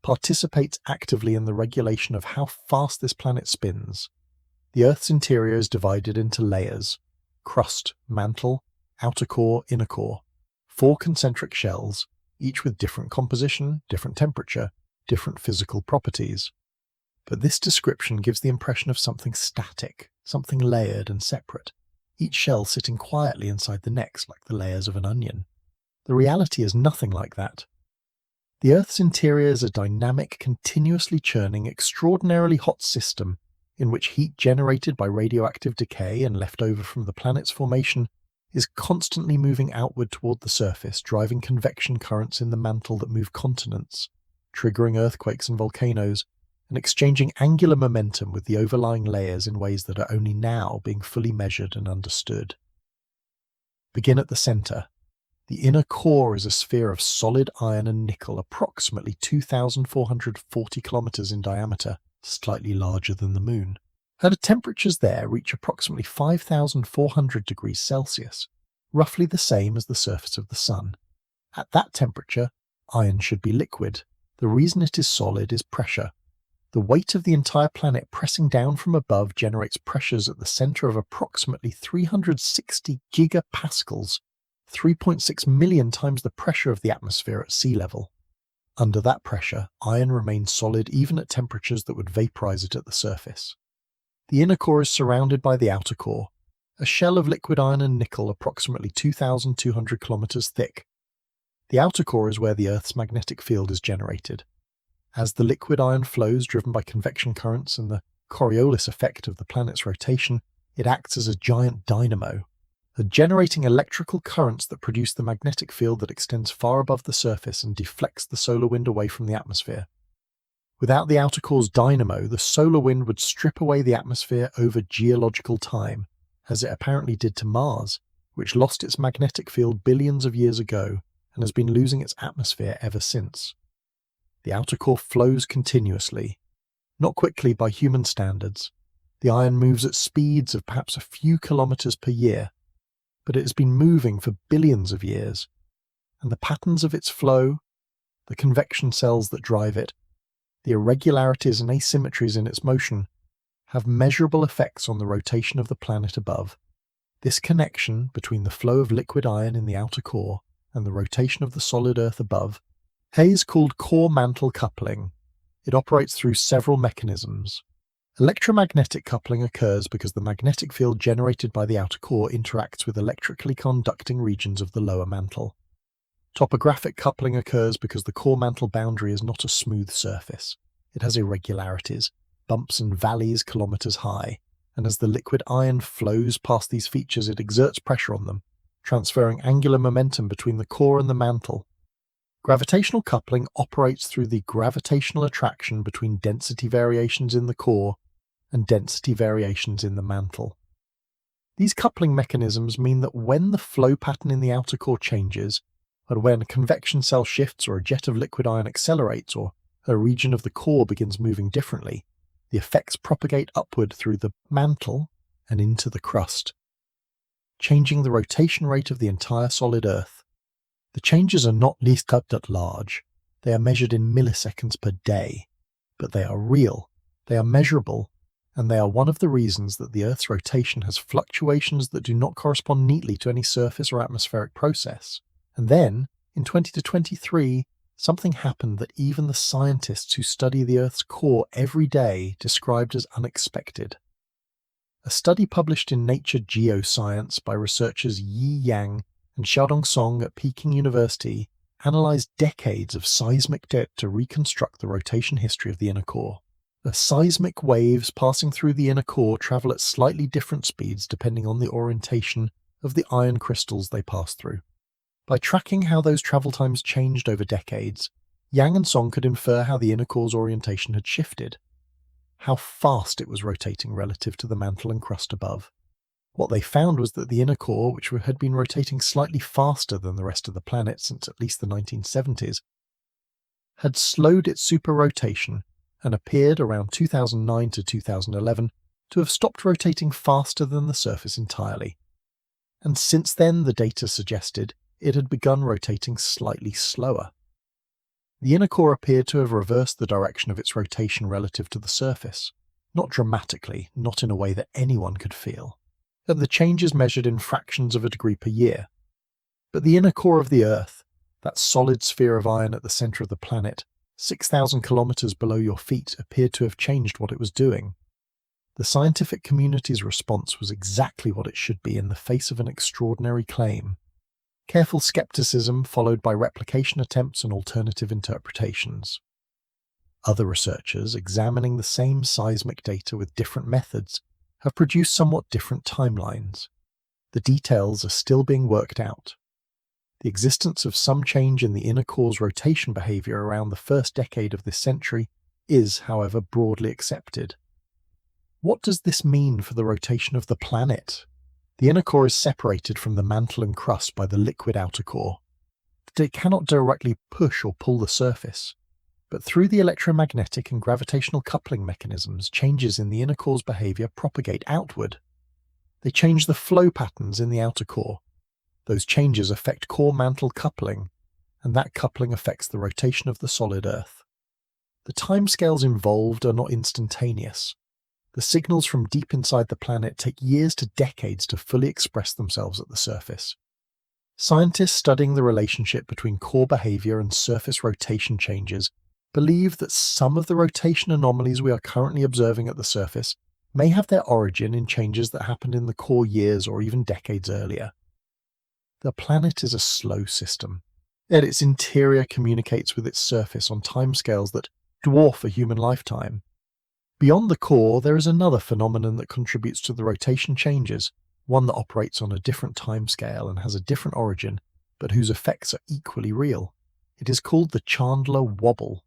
participates actively in the regulation of how fast this planet spins. The Earth's interior is divided into layers: crust, mantle, outer core, inner core, 4 concentric shells, each with different composition, different temperature, different physical properties. But this description gives the impression of something static, something layered and separate, each shell sitting quietly inside the next like the layers of an onion. The reality is nothing like that. The Earth's interior is a dynamic, continuously churning, extraordinarily hot system in which heat generated by radioactive decay and left over from the planet's formation is constantly moving outward toward the surface, driving convection currents in the mantle that move continents, triggering earthquakes and volcanoes, and exchanging angular momentum with the overlying layers in ways that are only now being fully measured and understood. Begin at the center. The inner core is a sphere of solid iron and nickel approximately 2,440 kilometers in diameter, slightly larger than the Moon. And temperatures there reach approximately 5,400 degrees Celsius, roughly the same as the surface of the Sun. At that temperature, iron should be liquid. The reason it is solid is pressure. The weight of the entire planet pressing down from above generates pressures at the center of approximately 360 gigapascals, 3.6 million times the pressure of the atmosphere at sea level. Under that pressure, iron remains solid even at temperatures that would vaporize it at the surface. The inner core is surrounded by the outer core, a shell of liquid iron and nickel approximately 2,200 kilometres thick. The outer core is where the Earth's magnetic field is generated. As the liquid iron flows driven by convection currents and the Coriolis effect of the planet's rotation, it acts as a giant dynamo, generating electrical currents that produce the magnetic field that extends far above the surface and deflects the solar wind away from the atmosphere. Without the outer core's dynamo, the solar wind would strip away the atmosphere over geological time, as it apparently did to Mars, which lost its magnetic field billions of years ago and has been losing its atmosphere ever since. The outer core flows continuously, not quickly by human standards. The iron moves at speeds of perhaps a few kilometres per year, but it has been moving for billions of years, and the patterns of its flow, the convection cells that drive it, the irregularities and asymmetries in its motion, have measurable effects on the rotation of the planet above. This connection between the flow of liquid iron in the outer core and the rotation of the solid Earth above is called core-mantle coupling. It operates through several mechanisms. Electromagnetic coupling occurs because the magnetic field generated by the outer core interacts with electrically conducting regions of the lower mantle. Topographic coupling occurs because the core-mantle boundary is not a smooth surface. It has irregularities, bumps and valleys kilometres high, and as the liquid iron flows past these features, it exerts pressure on them, transferring angular momentum between the core and the mantle. Gravitational coupling operates through the gravitational attraction between density variations in the core and density variations in the mantle. These coupling mechanisms mean that when the flow pattern in the outer core changes, and when a convection cell shifts or a jet of liquid iron accelerates or a region of the core begins moving differently, the effects propagate upward through the mantle and into the crust, changing the rotation rate of the entire solid Earth. The changes are not least at large. They are measured in milliseconds per day, but they are real, they are measurable, and they are one of the reasons that the Earth's rotation has fluctuations that do not correspond neatly to any surface or atmospheric process. And then, in 2023, something happened that even the scientists who study the Earth's core every day described as unexpected. A study published in Nature Geoscience by researchers Yi Yang and Xiaodong Song at Peking University analyzed decades of seismic data to reconstruct the rotation history of the inner core. The seismic waves passing through the inner core travel at slightly different speeds depending on the orientation of the iron crystals they pass through. By tracking how those travel times changed over decades, Yang and Song could infer how the inner core's orientation had shifted, how fast it was rotating relative to the mantle and crust above. What they found was that the inner core, which had been rotating slightly faster than the rest of the planet since at least the 1970s, had slowed its super-rotation and appeared around 2009 to 2011 to have stopped rotating faster than the surface entirely. And since then, the data suggested it had begun rotating slightly slower. The inner core appeared to have reversed the direction of its rotation relative to the surface, not dramatically, not in a way that anyone could feel. And the change is measured in fractions of a degree per year. But the inner core of the Earth, that solid sphere of iron at the centre of the planet, 6,000 kilometres below your feet, appeared to have changed what it was doing. The scientific community's response was exactly what it should be in the face of an extraordinary claim. Careful skepticism followed by replication attempts and alternative interpretations. Other researchers, examining the same seismic data with different methods, have produced somewhat different timelines. The details are still being worked out. The existence of some change in the inner core's rotation behavior around the first decade of this century is, however, broadly accepted. What does this mean for the rotation of the planet? The inner core is separated from the mantle and crust by the liquid outer core. It cannot directly push or pull the surface, but through the electromagnetic and gravitational coupling mechanisms, changes in the inner core's behavior propagate outward. They change the flow patterns in the outer core. Those changes affect core-mantle coupling, and that coupling affects the rotation of the solid Earth. The timescales involved are not instantaneous. The signals from deep inside the planet take years to decades to fully express themselves at the surface. Scientists studying the relationship between core behavior and surface rotation changes believe that some of the rotation anomalies we are currently observing at the surface may have their origin in changes that happened in the core years or even decades earlier. The planet is a slow system, yet its interior communicates with its surface on timescales that dwarf a human lifetime. Beyond the core, there is another phenomenon that contributes to the rotation changes, one that operates on a different timescale and has a different origin, but whose effects are equally real. It is called the Chandler wobble.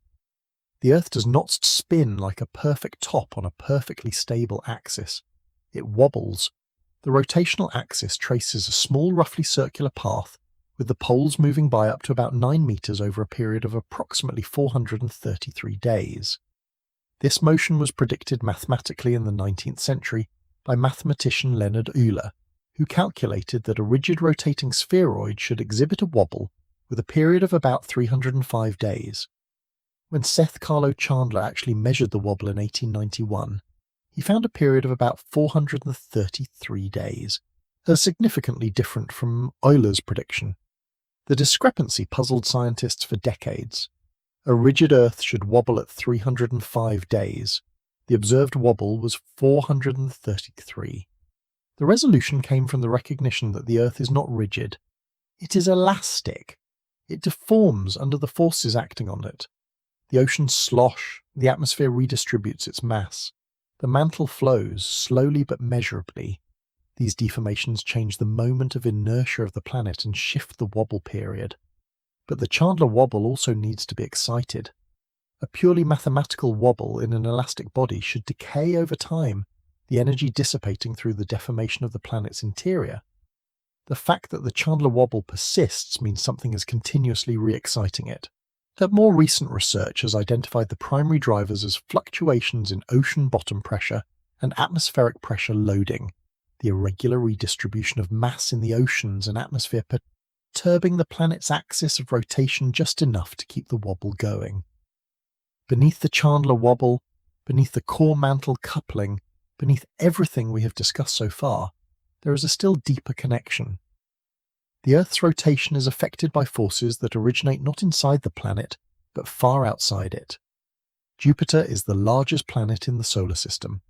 The Earth does not spin like a perfect top on a perfectly stable axis. It wobbles. The rotational axis traces a small, roughly circular path, with the poles moving by up to about 9 meters over a period of approximately 433 days. This motion was predicted mathematically in the 19th century by mathematician Leonhard Euler, who calculated that a rigid rotating spheroid should exhibit a wobble with a period of about 305 days. When Seth Carlo Chandler actually measured the wobble in 1891, he found a period of about 433 days, as significantly different from Euler's prediction. The discrepancy puzzled scientists for decades. A rigid Earth should wobble at 305 days. The observed wobble was 433. The resolution came from the recognition that the Earth is not rigid. It is elastic. It deforms under the forces acting on it. The oceans slosh, the atmosphere redistributes its mass. The mantle flows, slowly but measurably. These deformations change the moment of inertia of the planet and shift the wobble period. But the Chandler wobble also needs to be excited. A purely mathematical wobble in an elastic body should decay over time, the energy dissipating through the deformation of the planet's interior. The fact that the Chandler wobble persists means something is continuously re-exciting it. That more recent research has identified the primary drivers as fluctuations in ocean bottom pressure and atmospheric pressure loading, the irregular redistribution of mass in the oceans and atmosphere perturbing the planet's axis of rotation just enough to keep the wobble going. Beneath the Chandler wobble, beneath the core mantle coupling, beneath everything we have discussed so far, there is a still deeper connection. The Earth's rotation is affected by forces that originate not inside the planet, but far outside it. Jupiter is the largest planet in the solar system.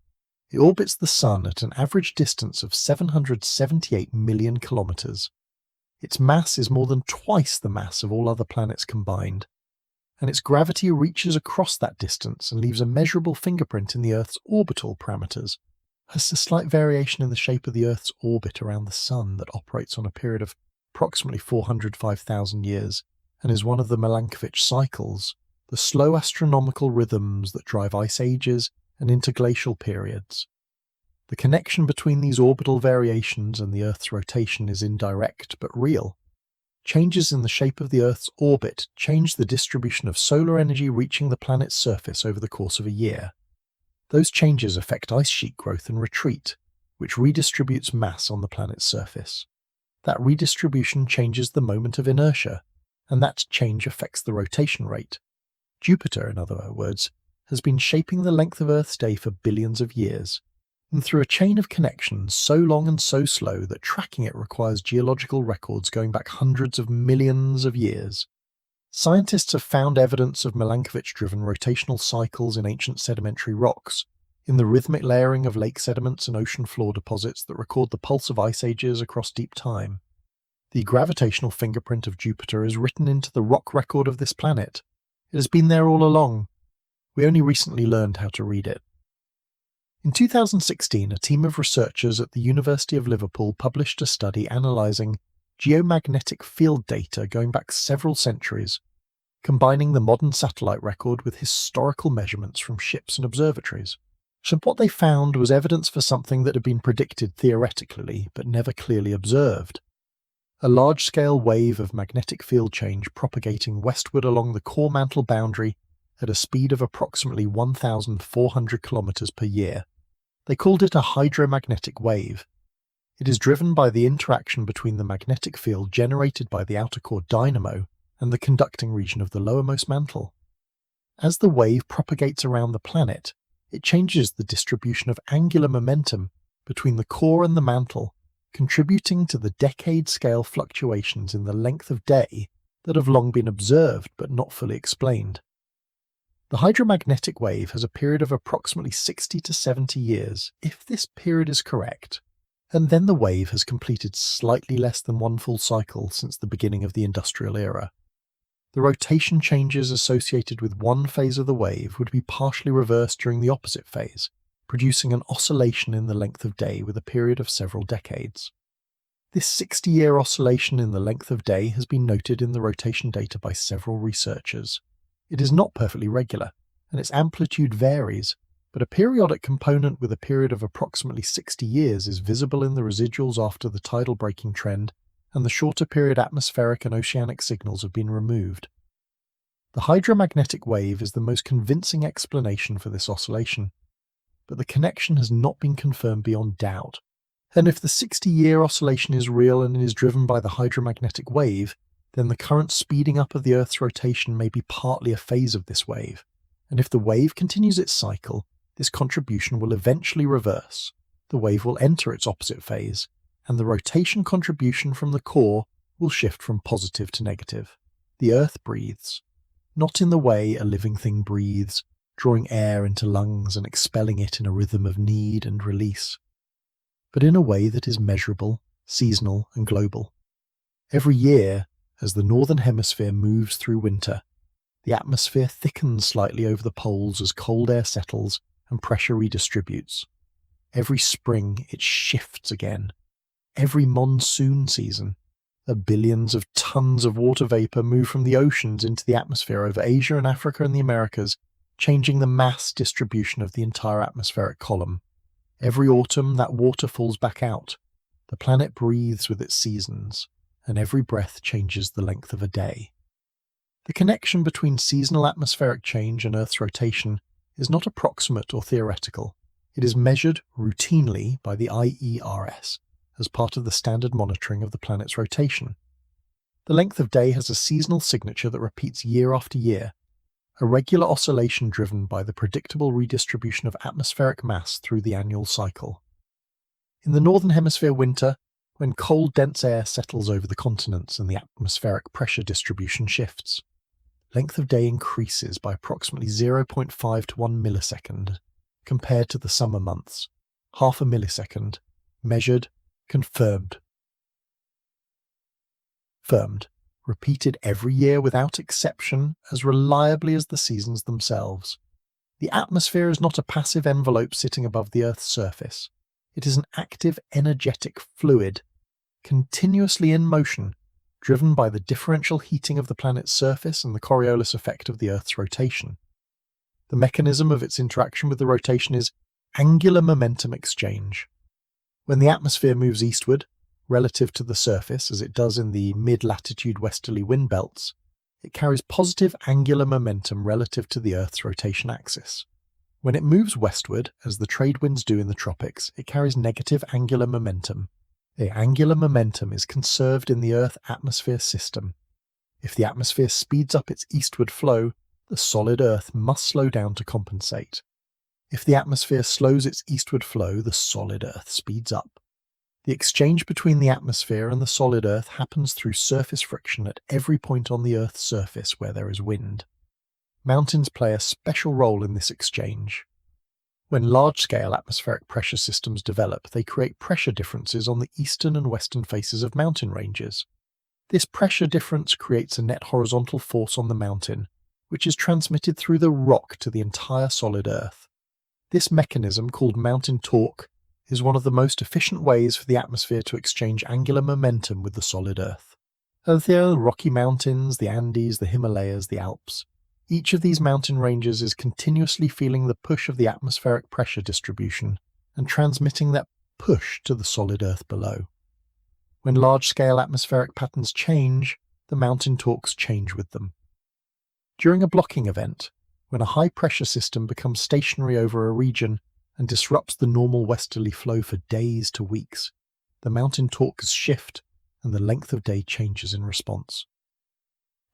It orbits the Sun at an average distance of 778 million kilometres. Its mass is more than twice the mass of all other planets combined, and its gravity reaches across that distance and leaves a measurable fingerprint in the Earth's orbital parameters. Has a slight variation in the shape of the Earth's orbit around the Sun that operates on a period of approximately 405,000 years, and is one of the Milankovitch cycles, the slow astronomical rhythms that drive ice ages and interglacial periods. The connection between these orbital variations and the Earth's rotation is indirect but real. Changes in the shape of the Earth's orbit change the distribution of solar energy reaching the planet's surface over the course of a year. Those changes affect ice sheet growth and retreat, which redistributes mass on the planet's surface. That redistribution changes the moment of inertia, and that change affects the rotation rate. Jupiter, in other words, has been shaping the length of Earth's day for billions of years, and through a chain of connections so long and so slow that tracking it requires geological records going back hundreds of millions of years. Scientists have found evidence of Milankovitch-driven rotational cycles in ancient sedimentary rocks, in the rhythmic layering of lake sediments and ocean floor deposits that record the pulse of ice ages across deep time. The gravitational fingerprint of Jupiter is written into the rock record of this planet. It has been there all along. We only recently learned how to read it. In 2016, a team of researchers at the University of Liverpool published a study analysing geomagnetic field data going back several centuries, combining the modern satellite record with historical measurements from ships and observatories. So what they found was evidence for something that had been predicted theoretically, but never clearly observed. A large-scale wave of magnetic field change propagating westward along the core mantle boundary at a speed of approximately 1,400 kilometers per year. They called it a hydromagnetic wave. It is driven by the interaction between the magnetic field generated by the outer core dynamo and the conducting region of the lowermost mantle. As the wave propagates around the planet, it changes the distribution of angular momentum between the core and the mantle, contributing to the decade-scale fluctuations in the length of day that have long been observed but not fully explained. The hydromagnetic wave has a period of approximately 60 to 70 years, if this period is correct, and then the wave has completed slightly less than one full cycle since the beginning of the industrial era. The rotation changes associated with one phase of the wave would be partially reversed during the opposite phase, producing an oscillation in the length of day with a period of several decades. This 60-year oscillation in the length of day has been noted in the rotation data by several researchers. It is not perfectly regular, and its amplitude varies, but a periodic component with a period of approximately 60 years is visible in the residuals after the tidal breaking trend, and the shorter period atmospheric and oceanic signals have been removed. The hydromagnetic wave is the most convincing explanation for this oscillation, but the connection has not been confirmed beyond doubt. And if the 60-year oscillation is real and is driven by the hydromagnetic wave, then the current speeding up of the Earth's rotation may be partly a phase of this wave. And if the wave continues its cycle, this contribution will eventually reverse. The wave will enter its opposite phase, and the rotation contribution from the core will shift from positive to negative. The Earth breathes, not in the way a living thing breathes, drawing air into lungs and expelling it in a rhythm of need and release, but in a way that is measurable, seasonal, and global. Every year, as the northern hemisphere moves through winter, the atmosphere thickens slightly over the poles as cold air settles and pressure redistributes. Every spring, it shifts again. Every monsoon season, the billions of tons of water vapor move from the oceans into the atmosphere over Asia and Africa and the Americas, changing the mass distribution of the entire atmospheric column. Every autumn, that water falls back out. The planet breathes with its seasons, and every breath changes the length of a day. The connection between seasonal atmospheric change and Earth's rotation is not approximate or theoretical. It is measured routinely by the IERS as part of the standard monitoring of the planet's rotation. The length of day has a seasonal signature that repeats year after year, a regular oscillation driven by the predictable redistribution of atmospheric mass through the annual cycle. In the Northern Hemisphere winter, when cold, dense air settles over the continents and the atmospheric pressure distribution shifts, length of day increases by approximately 0.5 to 1 millisecond compared to the summer months, half a millisecond, measured, confirmed. Repeated every year without exception, as reliably as the seasons themselves. The atmosphere is not a passive envelope sitting above the Earth's surface. It is an active, energetic fluid, continuously in motion, driven by the differential heating of the planet's surface and the Coriolis effect of the Earth's rotation. The mechanism of its interaction with the rotation is angular momentum exchange. When the atmosphere moves eastward, relative to the surface, as it does in the mid-latitude westerly wind belts, it carries positive angular momentum relative to the Earth's rotation axis. When it moves westward, as the trade winds do in the tropics, it carries negative angular momentum. The angular momentum is conserved in the Earth-atmosphere system. If the atmosphere speeds up its eastward flow, the solid Earth must slow down to compensate. If the atmosphere slows its eastward flow, the solid Earth speeds up. The exchange between the atmosphere and the solid Earth happens through surface friction at every point on the Earth's surface where there is wind. Mountains play a special role in this exchange. When large-scale atmospheric pressure systems develop, they create pressure differences on the eastern and western faces of mountain ranges. This pressure difference creates a net horizontal force on the mountain, which is transmitted through the rock to the entire solid Earth. This mechanism, called mountain torque, is one of the most efficient ways for the atmosphere to exchange angular momentum with the solid Earth. There are the Rocky Mountains, the Andes, the Himalayas, the Alps. Each of these mountain ranges is continuously feeling the push of the atmospheric pressure distribution and transmitting that push to the solid Earth below. When large-scale atmospheric patterns change, the mountain torques change with them. During a blocking event, when a high-pressure system becomes stationary over a region and disrupts the normal westerly flow for days to weeks, the mountain torques shift and the length of day changes in response.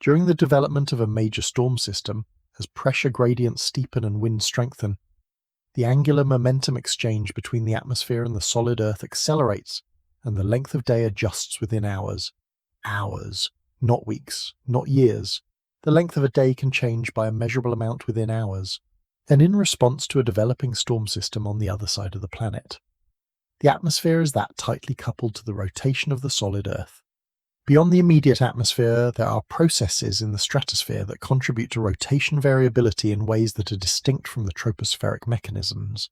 During the development of a major storm system, as pressure gradients steepen and winds strengthen, the angular momentum exchange between the atmosphere and the solid Earth accelerates, and the length of day adjusts within hours. Hours, not weeks, not years. the length of a day can change by a measurable amount within hours, and in response to a developing storm system on the other side of the planet. The atmosphere is that tightly coupled to the rotation of the solid Earth. Beyond the immediate atmosphere, there are processes in the stratosphere that contribute to rotation variability in ways that are distinct from the tropospheric mechanisms.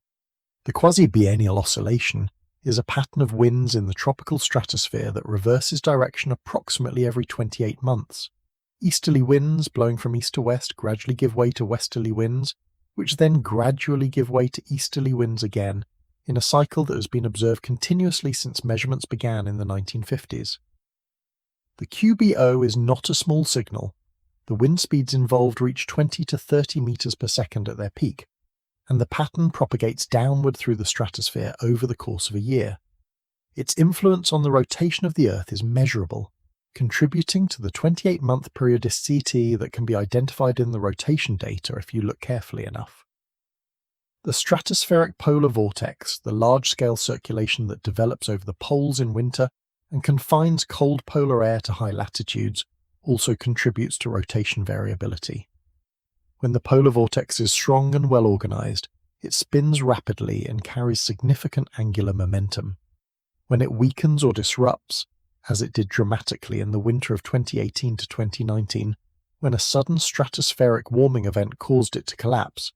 The quasi-biennial oscillation is a pattern of winds in the tropical stratosphere that reverses direction approximately every 28 months. Easterly winds blowing from east to west gradually give way to westerly winds, which then gradually give way to easterly winds again, in a cycle that has been observed continuously since measurements began in the 1950s. The QBO is not a small signal. The wind speeds involved reach 20 to 30 meters per second at their peak, and the pattern propagates downward through the stratosphere over the course of a year. Its influence on the rotation of the Earth is measurable, contributing to the 28-month periodicity that can be identified in the rotation data if you look carefully enough. The stratospheric polar vortex, the large-scale circulation that develops over the poles in winter and confines cold polar air to high latitudes, also contributes to rotation variability. When the polar vortex is strong and well organized, it spins rapidly and carries significant angular momentum. When it weakens or disrupts, as it did dramatically in the winter of 2018 to 2019, when a sudden stratospheric warming event caused it to collapse,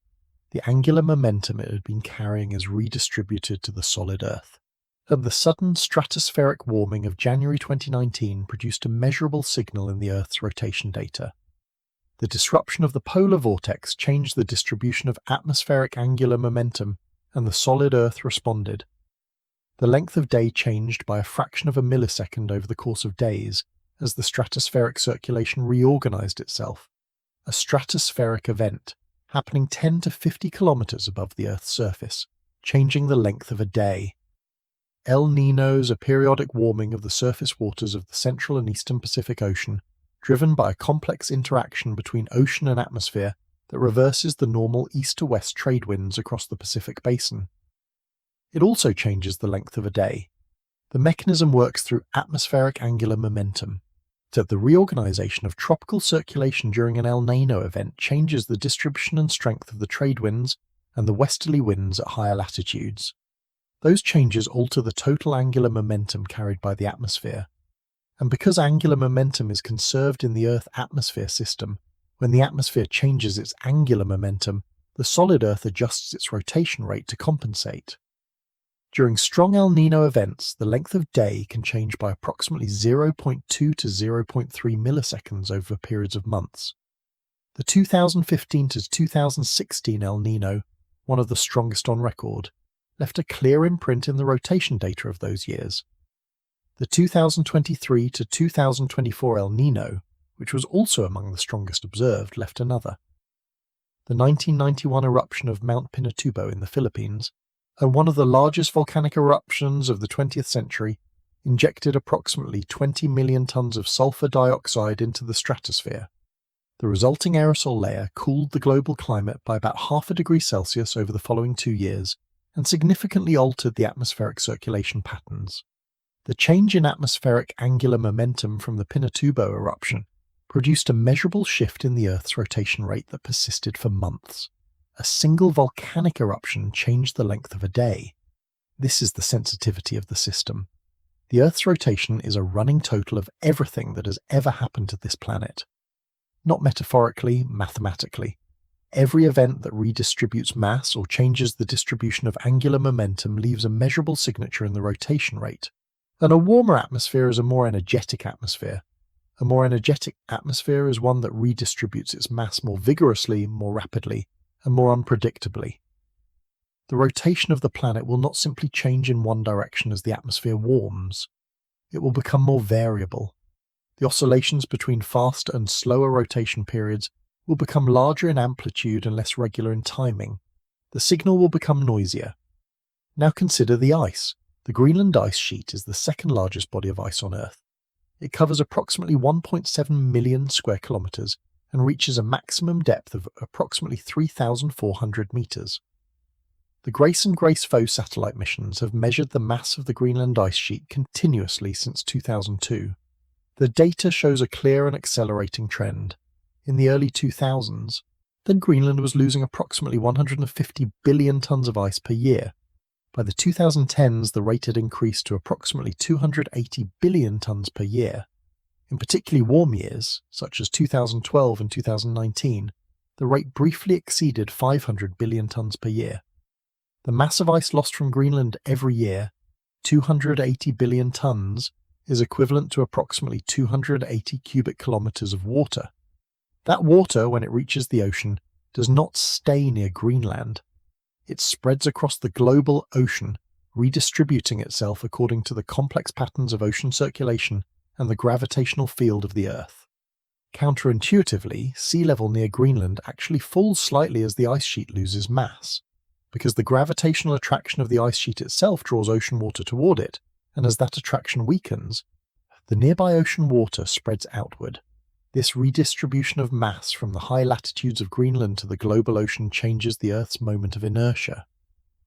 the angular momentum it had been carrying is redistributed to the solid Earth. And the sudden stratospheric warming of January 2019 produced a measurable signal in the Earth's rotation data. The disruption of the polar vortex changed the distribution of atmospheric angular momentum, and the solid Earth responded. The length of day changed by a fraction of a millisecond over the course of days as the stratospheric circulation reorganized itself, a stratospheric event happening 10 to 50 kilometers above the Earth's surface, changing the length of a day. El Niños, a periodic warming of the surface waters of the Central and Eastern Pacific Ocean, driven by a complex interaction between ocean and atmosphere that reverses the normal east-to-west trade winds across the Pacific Basin. It also changes the length of a day. The mechanism works through atmospheric angular momentum. That the reorganization of tropical circulation during an El Niño event changes the distribution and strength of the trade winds and the westerly winds at higher latitudes. Those changes alter the total angular momentum carried by the atmosphere. And because angular momentum is conserved in the Earth-atmosphere system, when the atmosphere changes its angular momentum, the solid Earth adjusts its rotation rate to compensate. During strong El Niño events, the length of day can change by approximately 0.2 to 0.3 milliseconds over periods of months. The 2015 to 2016 El Niño, one of the strongest on record, left a clear imprint in the rotation data of those years. The 2023 to 2024 El Niño, which was also among the strongest observed, left another. The 1991 eruption of Mount Pinatubo in the Philippines, and one of the largest volcanic eruptions of the 20th century, injected approximately 20 million tons of sulfur dioxide into the stratosphere. The resulting aerosol layer cooled the global climate by about 0.5 degrees Celsius over the following 2 years, and significantly altered the atmospheric circulation patterns. The change in atmospheric angular momentum from the Pinatubo eruption produced a measurable shift in the Earth's rotation rate that persisted for months. A single volcanic eruption changed the length of a day. This is the sensitivity of the system. The Earth's rotation is a running total of everything that has ever happened to this planet. Not metaphorically, mathematically. Every event that redistributes mass or changes the distribution of angular momentum leaves a measurable signature in the rotation rate. And a warmer atmosphere is a more energetic atmosphere. A more energetic atmosphere is one that redistributes its mass more vigorously, more rapidly, and more unpredictably. The rotation of the planet will not simply change in one direction as the atmosphere warms. It will become more variable. The oscillations between faster and slower rotation periods will become larger in amplitude and less regular in timing. The signal will become noisier. Now consider the ice. The Greenland ice sheet is the second largest body of ice on Earth. It covers approximately 1.7 million square kilometers and reaches a maximum depth of approximately 3,400 meters. The GRACE and GRACE-FO satellite missions have measured the mass of the Greenland ice sheet continuously since 2002. The data shows a clear and accelerating trend. in the early 2000s, then Greenland was losing approximately 150 billion tons of ice per year. By the 2010s, the rate had increased to approximately 280 billion tons per year. In particularly warm years, such as 2012 and 2019, the rate briefly exceeded 500 billion tons per year. The mass of ice lost from Greenland every year, 280 billion tons, is equivalent to approximately 280 cubic kilometres of water. That water, when it reaches the ocean, does not stay near Greenland. It spreads across the global ocean, redistributing itself according to the complex patterns of ocean circulation and the gravitational field of the Earth. Counterintuitively, sea level near Greenland actually falls slightly as the ice sheet loses mass, because the gravitational attraction of the ice sheet itself draws ocean water toward it, and as that attraction weakens, the nearby ocean water spreads outward. This redistribution of mass from the high latitudes of Greenland to the global ocean changes the Earth's moment of inertia.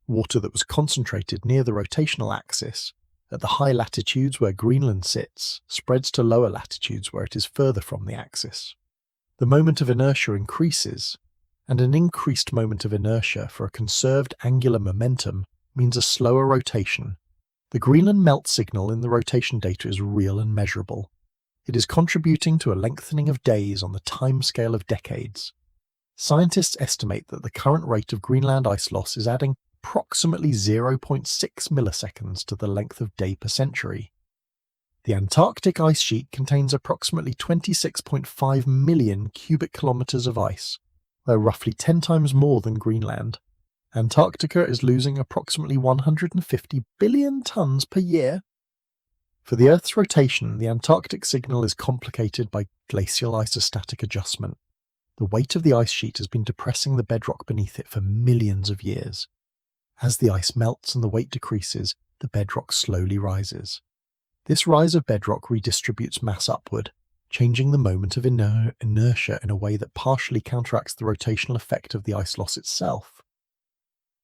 Water that was concentrated near the rotational axis, at the high latitudes where Greenland sits, spreads to lower latitudes where it is further from the axis. The moment of inertia increases, and an increased moment of inertia for a conserved angular momentum means a slower rotation. The Greenland melt signal in the rotation data is real and measurable. It is contributing to a lengthening of days on the timescale of decades. Scientists estimate that the current rate of Greenland ice loss is adding approximately 0.6 milliseconds to the length of day per century. The Antarctic ice sheet contains approximately 26.5 million cubic kilometres of ice, though roughly 10 times more than Greenland. Antarctica is losing approximately 150 billion tons per year. For the Earth's rotation, the Antarctic signal is complicated by glacial isostatic adjustment. The weight of the ice sheet has been depressing the bedrock beneath it for millions of years. As the ice melts and the weight decreases, the bedrock slowly rises. This rise of bedrock redistributes mass upward, changing the moment of inertia in a way that partially counteracts the rotational effect of the ice loss itself.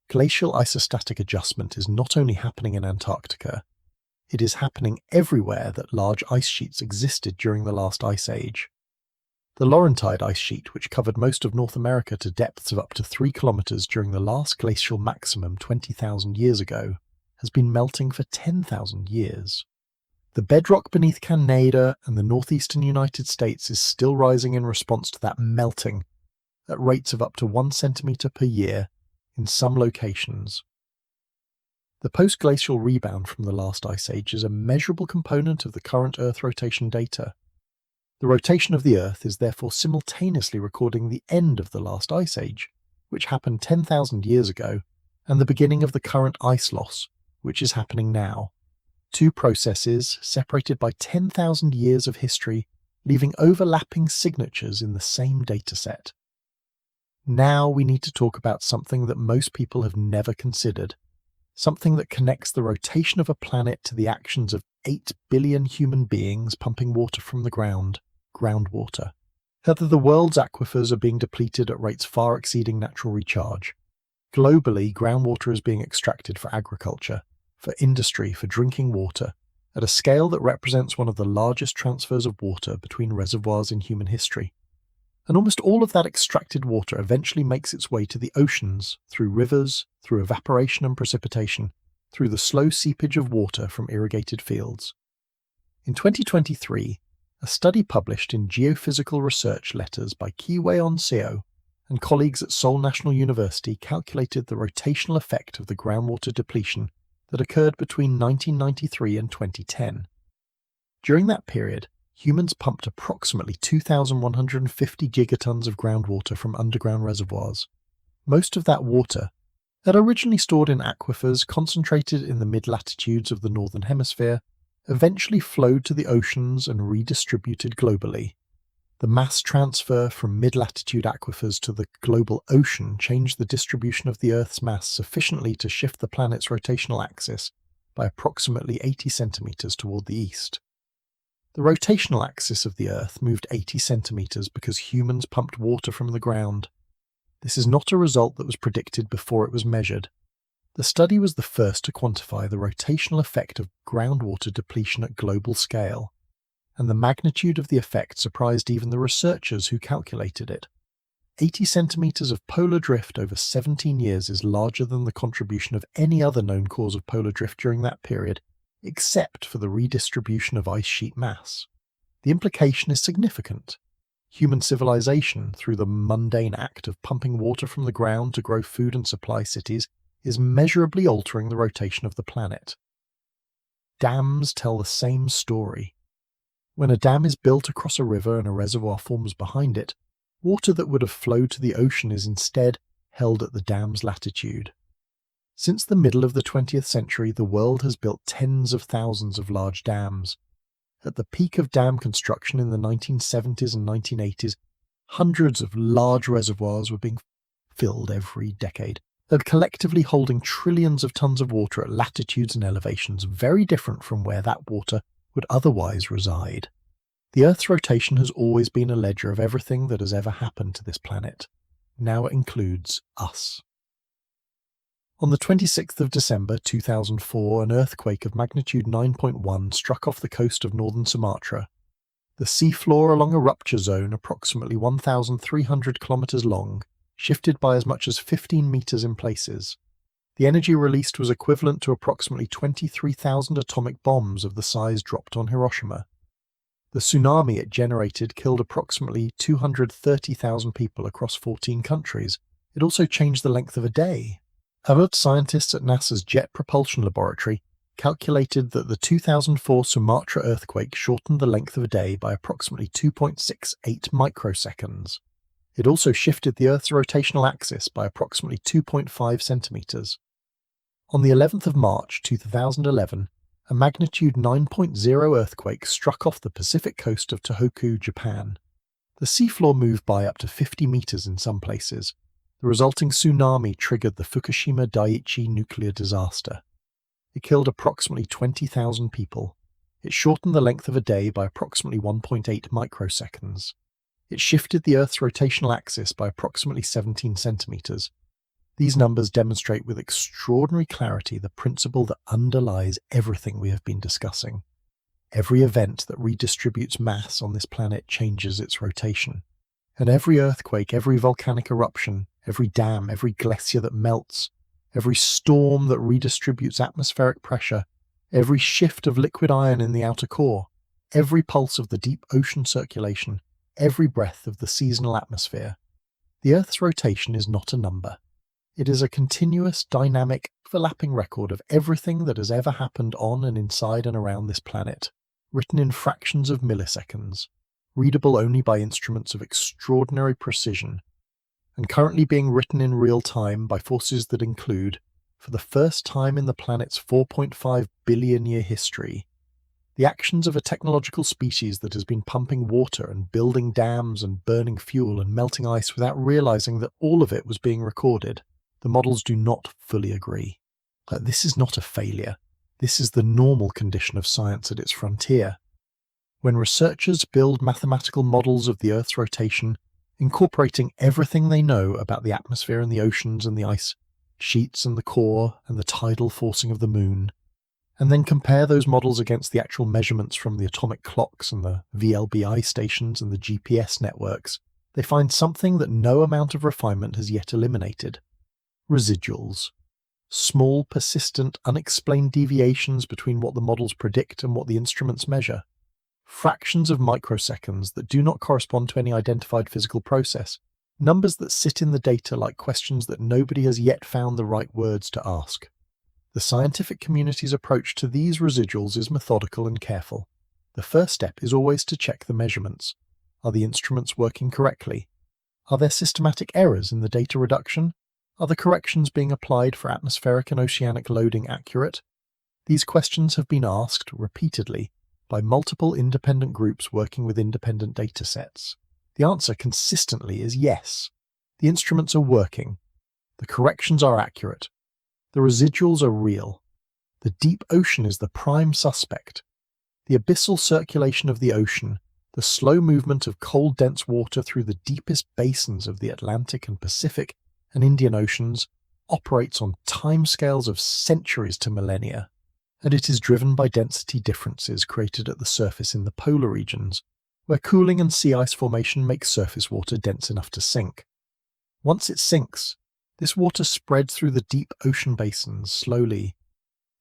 Glacial isostatic adjustment is not only happening in Antarctica, it is happening everywhere that large ice sheets existed during the last ice age. The Laurentide ice sheet, which covered most of North America to depths of up to 3 kilometres during the last glacial maximum 20,000 years ago, has been melting for 10,000 years. The bedrock beneath Canada and the northeastern United States is still rising in response to that melting, at rates of up to 1 centimetre per year in some locations. The post-glacial rebound from the last ice age is a measurable component of the current Earth rotation data. The rotation of the Earth is therefore simultaneously recording the end of the last ice age, which happened 10,000 years ago, and the beginning of the current ice loss, which is happening now. Two processes separated by 10,000 years of history, leaving overlapping signatures in the same dataset. Now we need to talk about something that most people have never considered. Something that connects the rotation of a planet to the actions of 8 billion human beings pumping water from the ground, groundwater. Whether the world's aquifers are being depleted at rates far exceeding natural recharge. Globally, groundwater is being extracted for agriculture, for industry, for drinking water, at a scale that represents one of the largest transfers of water between reservoirs in human history. And almost all of that extracted water eventually makes its way to the oceans, through rivers, through evaporation and precipitation, through the slow seepage of water from irrigated fields. In 2023, a study published in Geophysical Research Letters by Kiweon Seo and colleagues at Seoul National University calculated the rotational effect of the groundwater depletion that occurred between 1993 and 2010. During that period, humans pumped approximately 2,150 gigatons of groundwater from underground reservoirs. Most of that water, that originally stored in aquifers concentrated in the mid-latitudes of the Northern Hemisphere, eventually flowed to the oceans and redistributed globally. The mass transfer from mid-latitude aquifers to the global ocean changed the distribution of the Earth's mass sufficiently to shift the planet's rotational axis by approximately 80 centimetres toward the east. The rotational axis of the Earth moved 80 centimetres because humans pumped water from the ground. This is not a result that was predicted before it was measured. The study was the first to quantify the rotational effect of groundwater depletion at global scale, and the magnitude of the effect surprised even the researchers who calculated it. 80 centimetres of polar drift over 17 years is larger than the contribution of any other known cause of polar drift during that period, except for the redistribution of ice sheet mass. The implication is significant. Human civilization, through the mundane act of pumping water from the ground to grow food and supply cities, is measurably altering the rotation of the planet. Dams tell the same story. When a dam is built across a river and a reservoir forms behind it, water that would have flowed to the ocean is instead held at the dam's latitude. Since the middle of the 20th century, the world has built tens of thousands of large dams. At the peak of dam construction in the 1970s and 1980s, hundreds of large reservoirs were being filled every decade, and collectively holding trillions of tons of water at latitudes and elevations very different from where that water would otherwise reside. The Earth's rotation has always been a ledger of everything that has ever happened to this planet. Now it includes us. On the 26th of December 2004, an earthquake of magnitude 9.1 struck off the coast of northern Sumatra. The seafloor along a rupture zone approximately 1,300 kilometres long shifted by as much as 15 metres in places. The energy released was equivalent to approximately 23,000 atomic bombs of the size dropped on Hiroshima. The tsunami it generated killed approximately 230,000 people across 14 countries. It also changed the length of a day. Harvard scientists at NASA's Jet Propulsion Laboratory calculated that the 2004 Sumatra earthquake shortened the length of a day by approximately 2.68 microseconds. It also shifted the Earth's rotational axis by approximately 2.5 centimeters. On the 11th of March 2011, a magnitude 9.0 earthquake struck off the Pacific coast of Tohoku, Japan. The seafloor moved by up to 50 meters in some places. The resulting tsunami triggered the Fukushima Daiichi nuclear disaster. It killed approximately 20,000 people. It shortened the length of a day by approximately 1.8 microseconds. It shifted the Earth's rotational axis by approximately 17 centimeters. These numbers demonstrate with extraordinary clarity the principle that underlies everything we have been discussing. Every event that redistributes mass on this planet changes its rotation. And every earthquake, every volcanic eruption, every dam, every glacier that melts, every storm that redistributes atmospheric pressure, every shift of liquid iron in the outer core, every pulse of the deep ocean circulation, every breath of the seasonal atmosphere. The Earth's rotation is not a number. It is a continuous, dynamic, overlapping record of everything that has ever happened on and inside and around this planet, written in fractions of milliseconds, readable only by instruments of extraordinary precision, and currently being written in real time by forces that include, for the first time in the planet's 4.5 billion year history, the actions of a technological species that has been pumping water and building dams and burning fuel and melting ice without realizing that all of it was being recorded. The models do not fully agree. This is not a failure. This is the normal condition of science at its frontier. When researchers build mathematical models of the Earth's rotation, incorporating everything they know about the atmosphere and the oceans and the ice sheets and the core and the tidal forcing of the moon, and then compare those models against the actual measurements from the atomic clocks and the VLBI stations and the GPS networks, they find something that no amount of refinement has yet eliminated. Residuals. Small, persistent, unexplained deviations between what the models predict and what the instruments measure. Fractions of microseconds that do not correspond to any identified physical process. Numbers that sit in the data like questions that nobody has yet found the right words to ask. The scientific community's approach to these residuals is methodical and careful. The first step is always to check the measurements. Are the instruments working correctly? Are there systematic errors in the data reduction? Are the corrections being applied for atmospheric and oceanic loading accurate? These questions have been asked repeatedly by multiple independent groups working with independent data sets. The answer consistently is yes. The instruments are working. The corrections are accurate. The residuals are real. The deep ocean is the prime suspect. The abyssal circulation of the ocean, the slow movement of cold, dense water through the deepest basins of the Atlantic and Pacific and Indian Oceans, operates on timescales of centuries to millennia. and it is driven by density differences created at the surface in the polar regions, where cooling and sea ice formation makes surface water dense enough to sink. Once it sinks, this water spreads through the deep ocean basins slowly,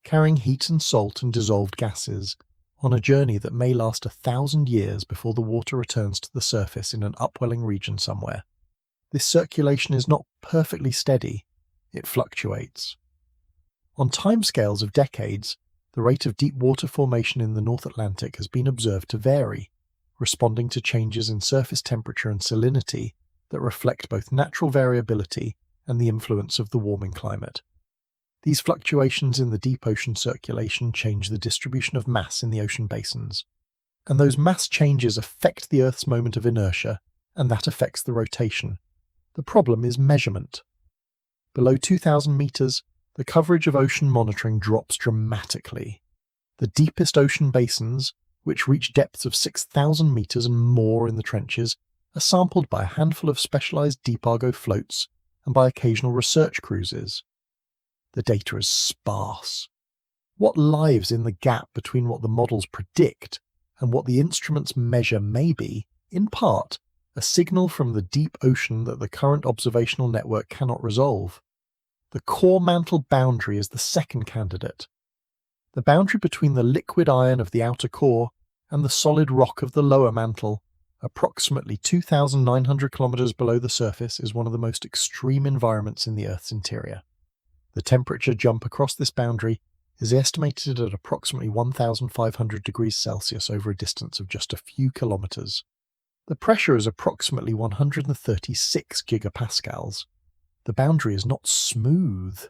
carrying heat and salt and dissolved gases on a journey that may last 1,000 years before the water returns to the surface in an upwelling region somewhere. This circulation is not perfectly steady, it fluctuates. On timescales of decades, the rate of deep water formation in the North Atlantic has been observed to vary, responding to changes in surface temperature and salinity that reflect both natural variability and the influence of the warming climate. These fluctuations in the deep ocean circulation change the distribution of mass in the ocean basins, and those mass changes affect the Earth's moment of inertia, and that affects the rotation. The problem is measurement. Below 2,000 meters, the coverage of ocean monitoring drops dramatically. The deepest ocean basins, which reach depths of 6,000 meters and more in the trenches, are sampled by a handful of specialized deep-argo floats and by occasional research cruises. The data is sparse. What lies in the gap between what the models predict and what the instruments measure may be, in part, a signal from the deep ocean that the current observational network cannot resolve. The core mantle boundary is the second candidate. The boundary between the liquid iron of the outer core and the solid rock of the lower mantle, approximately 2,900 kilometers below the surface, is one of the most extreme environments in the Earth's interior. The temperature jump across this boundary is estimated at approximately 1,500 degrees Celsius over a distance of just a few kilometers. The pressure is approximately 136 gigapascals. The boundary is not smooth.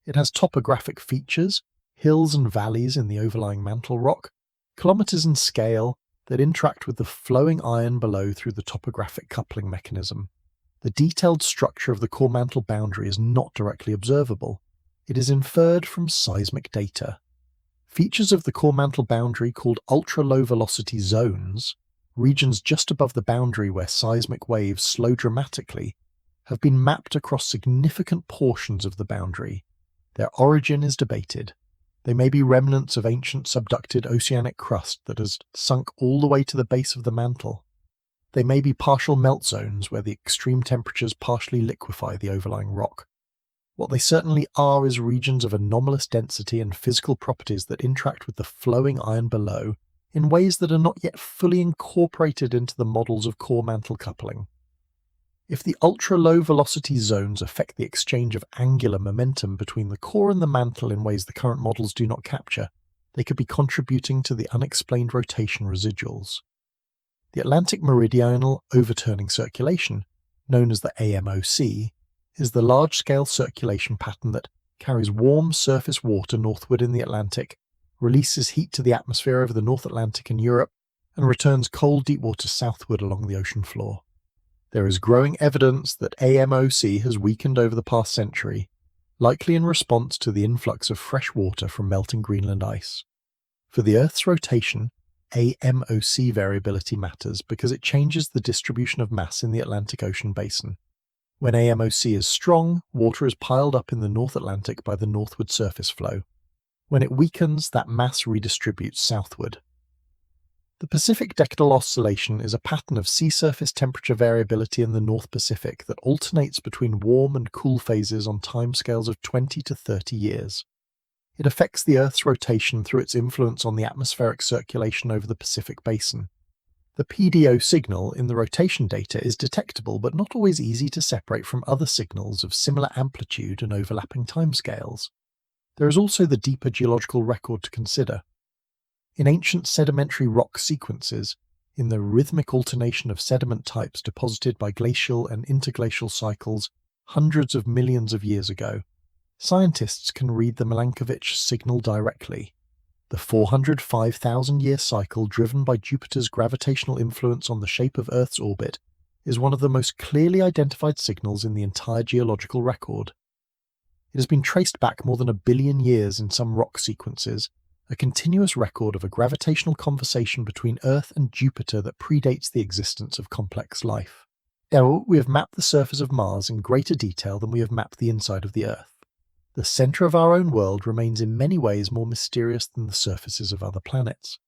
It has topographic features, hills and valleys in the overlying mantle rock, kilometers in scale, that interact with the flowing iron below through the topographic coupling mechanism. The detailed structure of the core mantle boundary is not directly observable. It is inferred from seismic data. Features of the core mantle boundary called ultra-low velocity zones, regions just above the boundary where seismic waves slow dramatically, have been mapped across significant portions of the boundary. Their origin is debated. They may be remnants of ancient subducted oceanic crust that has sunk all the way to the base of the mantle. They may be partial melt zones where the extreme temperatures partially liquefy the overlying rock. What they certainly are is regions of anomalous density and physical properties that interact with the flowing iron below in ways that are not yet fully incorporated into the models of core mantle coupling. If the ultra-low velocity zones affect the exchange of angular momentum between the core and the mantle in ways the current models do not capture, they could be contributing to the unexplained rotation residuals. The Atlantic Meridional Overturning Circulation, known as the AMOC, is the large-scale circulation pattern that carries warm surface water northward in the Atlantic, releases heat to the atmosphere over the North Atlantic and Europe, and returns cold deep water southward along the ocean floor. There is growing evidence that AMOC has weakened over the past century, likely in response to the influx of fresh water from melting Greenland ice. For the Earth's rotation, AMOC variability matters because it changes the distribution of mass in the Atlantic Ocean basin. When AMOC is strong, water is piled up in the North Atlantic by the northward surface flow. When it weakens, that mass redistributes southward. The Pacific Decadal Oscillation is a pattern of sea surface temperature variability in the North Pacific that alternates between warm and cool phases on timescales of 20 to 30 years. It affects the Earth's rotation through its influence on the atmospheric circulation over the Pacific Basin. The PDO signal in the rotation data is detectable but not always easy to separate from other signals of similar amplitude and overlapping timescales. There is also the deeper geological record to consider. In ancient sedimentary rock sequences, in the rhythmic alternation of sediment types deposited by glacial and interglacial cycles hundreds of millions of years ago, scientists can read the Milankovitch signal directly. The 405,000-year cycle driven by Jupiter's gravitational influence on the shape of Earth's orbit is one of the most clearly identified signals in the entire geological record. It has been traced back more than 1 billion years in some rock sequences, a continuous record of a gravitational conversation between Earth and Jupiter that predates the existence of complex life. Now, we have mapped the surface of Mars in greater detail than we have mapped the inside of the Earth. The centre of our own world remains in many ways more mysterious than the surfaces of other planets.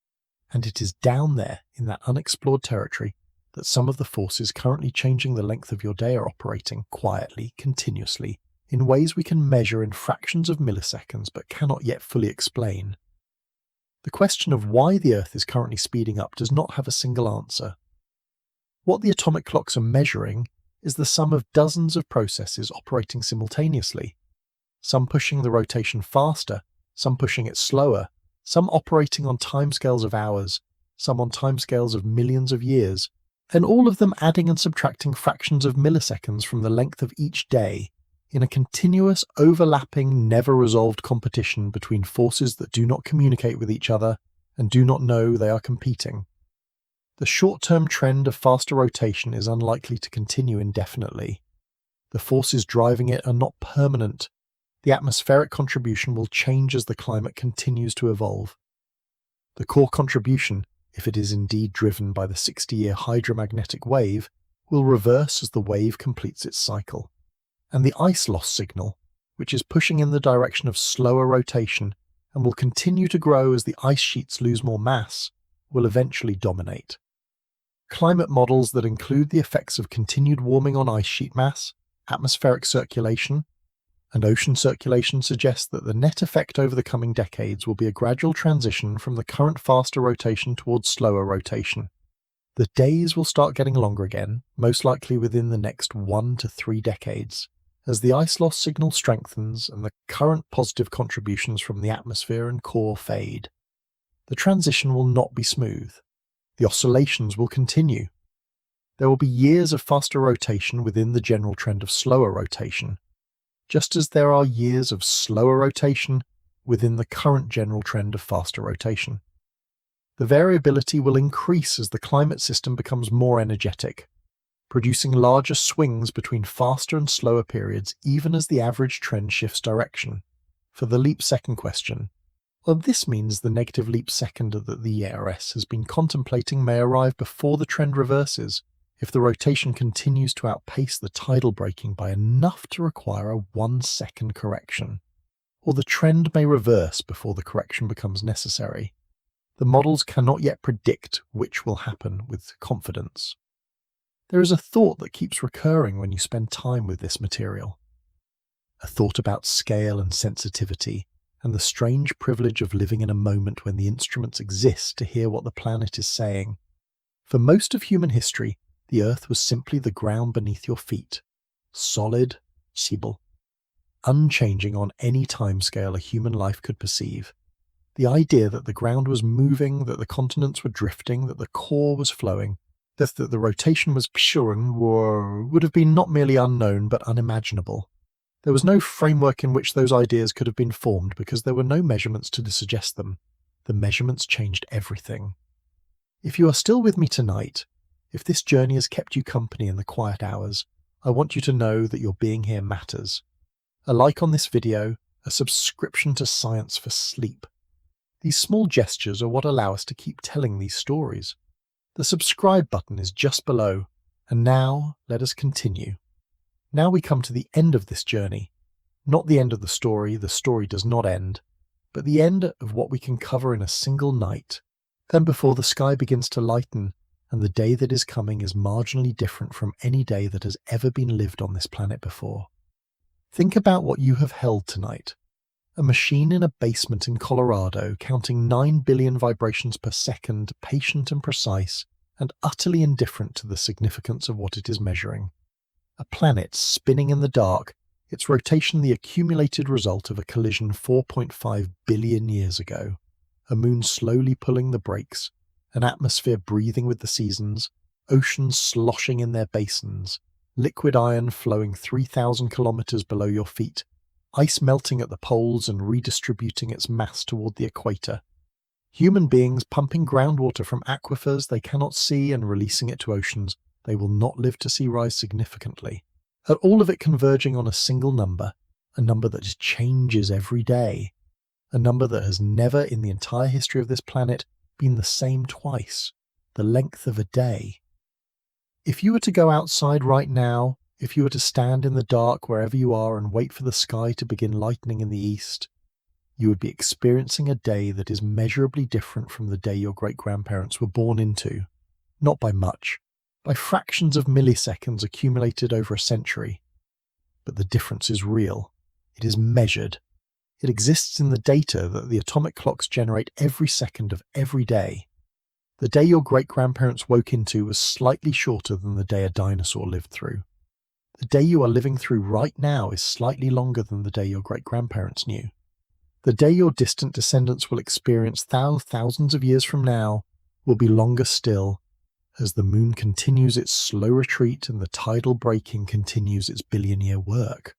And it is down there, in that unexplored territory, that some of the forces currently changing the length of your day are operating quietly, continuously, in ways we can measure in fractions of milliseconds but cannot yet fully explain. The question of why the Earth is currently speeding up does not have a single answer. What the atomic clocks are measuring is the sum of dozens of processes operating simultaneously, some pushing the rotation faster, some pushing it slower, some operating on timescales of hours, some on timescales of millions of years, and all of them adding and subtracting fractions of milliseconds from the length of each day in a continuous, overlapping, never-resolved competition between forces that do not communicate with each other and do not know they are competing. The short-term trend of faster rotation is unlikely to continue indefinitely. The forces driving it are not permanent. The atmospheric contribution will change as the climate continues to evolve. The core contribution, if it is indeed driven by the 60-year hydromagnetic wave, will reverse as the wave completes its cycle. And the ice loss signal, which is pushing in the direction of slower rotation and will continue to grow as the ice sheets lose more mass, will eventually dominate. Climate models that include the effects of continued warming on ice sheet mass, atmospheric circulation, and ocean circulation suggest that the net effect over the coming decades will be a gradual transition from the current faster rotation towards slower rotation. The days will start getting longer again, most likely within the next 1 to 3 decades, as the ice loss signal strengthens and the current positive contributions from the atmosphere and core fade. The transition will not be smooth. The oscillations will continue. There will be years of faster rotation within the general trend of slower rotation, just as there are years of slower rotation within the current general trend of faster rotation. The variability will increase as the climate system becomes more energetic, producing larger swings between faster and slower periods even as the average trend shifts direction. For the leap second question, well, this means the negative leap second that the ERS has been contemplating may arrive before the trend reverses, if the rotation continues to outpace the tidal braking by enough to require a 1-second correction. Or the trend may reverse before the correction becomes necessary. The models cannot yet predict which will happen with confidence. There is a thought that keeps recurring when you spend time with this material. A thought about scale and sensitivity, and the strange privilege of living in a moment when the instruments exist to hear what the planet is saying. For most of human history, the Earth was simply the ground beneath your feet, solid, stable, unchanging on any timescale a human life could perceive. The idea that the ground was moving, that the continents were drifting, that the core was flowing, that the rotation was pure would have been not merely unknown but unimaginable. There was no framework in which those ideas could have been formed because there were no measurements to suggest them. The measurements changed everything. If you are still with me tonight, if this journey has kept you company in the quiet hours, I want you to know that your being here matters. A like on this video, a subscription to Science for Sleep. These small gestures are what allow us to keep telling these stories. The subscribe button is just below, and now let us continue. Now we come to the end of this journey. Not the end of the story does not end, but the end of what we can cover in a single night. Then before the sky begins to lighten, and the day that is coming is marginally different from any day that has ever been lived on this planet before. Think about what you have held tonight. A machine in a basement in Colorado counting 9 billion vibrations per second, patient and precise, and utterly indifferent to the significance of what it is measuring. A planet spinning in the dark, its rotation the accumulated result of a collision 4.5 billion years ago. A moon slowly pulling the brakes, an atmosphere breathing with the seasons, oceans sloshing in their basins, liquid iron flowing 3,000 kilometres below your feet, ice melting at the poles and redistributing its mass toward the equator. Human beings pumping groundwater from aquifers they cannot see and releasing it to oceans they will not live to see rise significantly. And all of it converging on a single number, a number that changes every day, a number that has never in the entire history of this planet been the same twice, the length of a day. If you were to go outside right now If you were to stand in the dark wherever you are and wait for the sky to begin lightening in the east, you would be experiencing a day that is measurably different from the day your great-grandparents were born into. Not by much, by fractions of milliseconds accumulated over a century. But the difference is real. It is measured. It exists in the data that the atomic clocks generate every second of every day. The day your great-grandparents woke into was slightly shorter than the day a dinosaur lived through. The day you are living through right now is slightly longer than the day your great-grandparents knew. The day your distant descendants will experience thousands of years from now will be longer still, as the moon continues its slow retreat and the tidal breaking continues its billion-year work.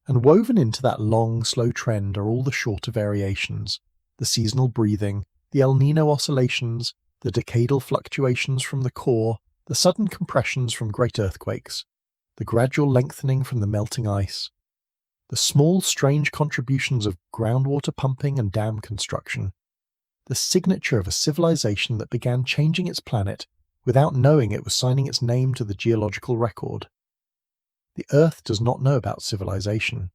And woven into that long, slow trend are all the shorter variations, the seasonal breathing, the El Niño oscillations, the decadal fluctuations from the core, the sudden compressions from great earthquakes, the gradual lengthening from the melting ice, the small, strange contributions of groundwater pumping and dam construction, the signature of a civilization that began changing its planet without knowing it was signing its name to the geological record. The Earth does not know about civilization,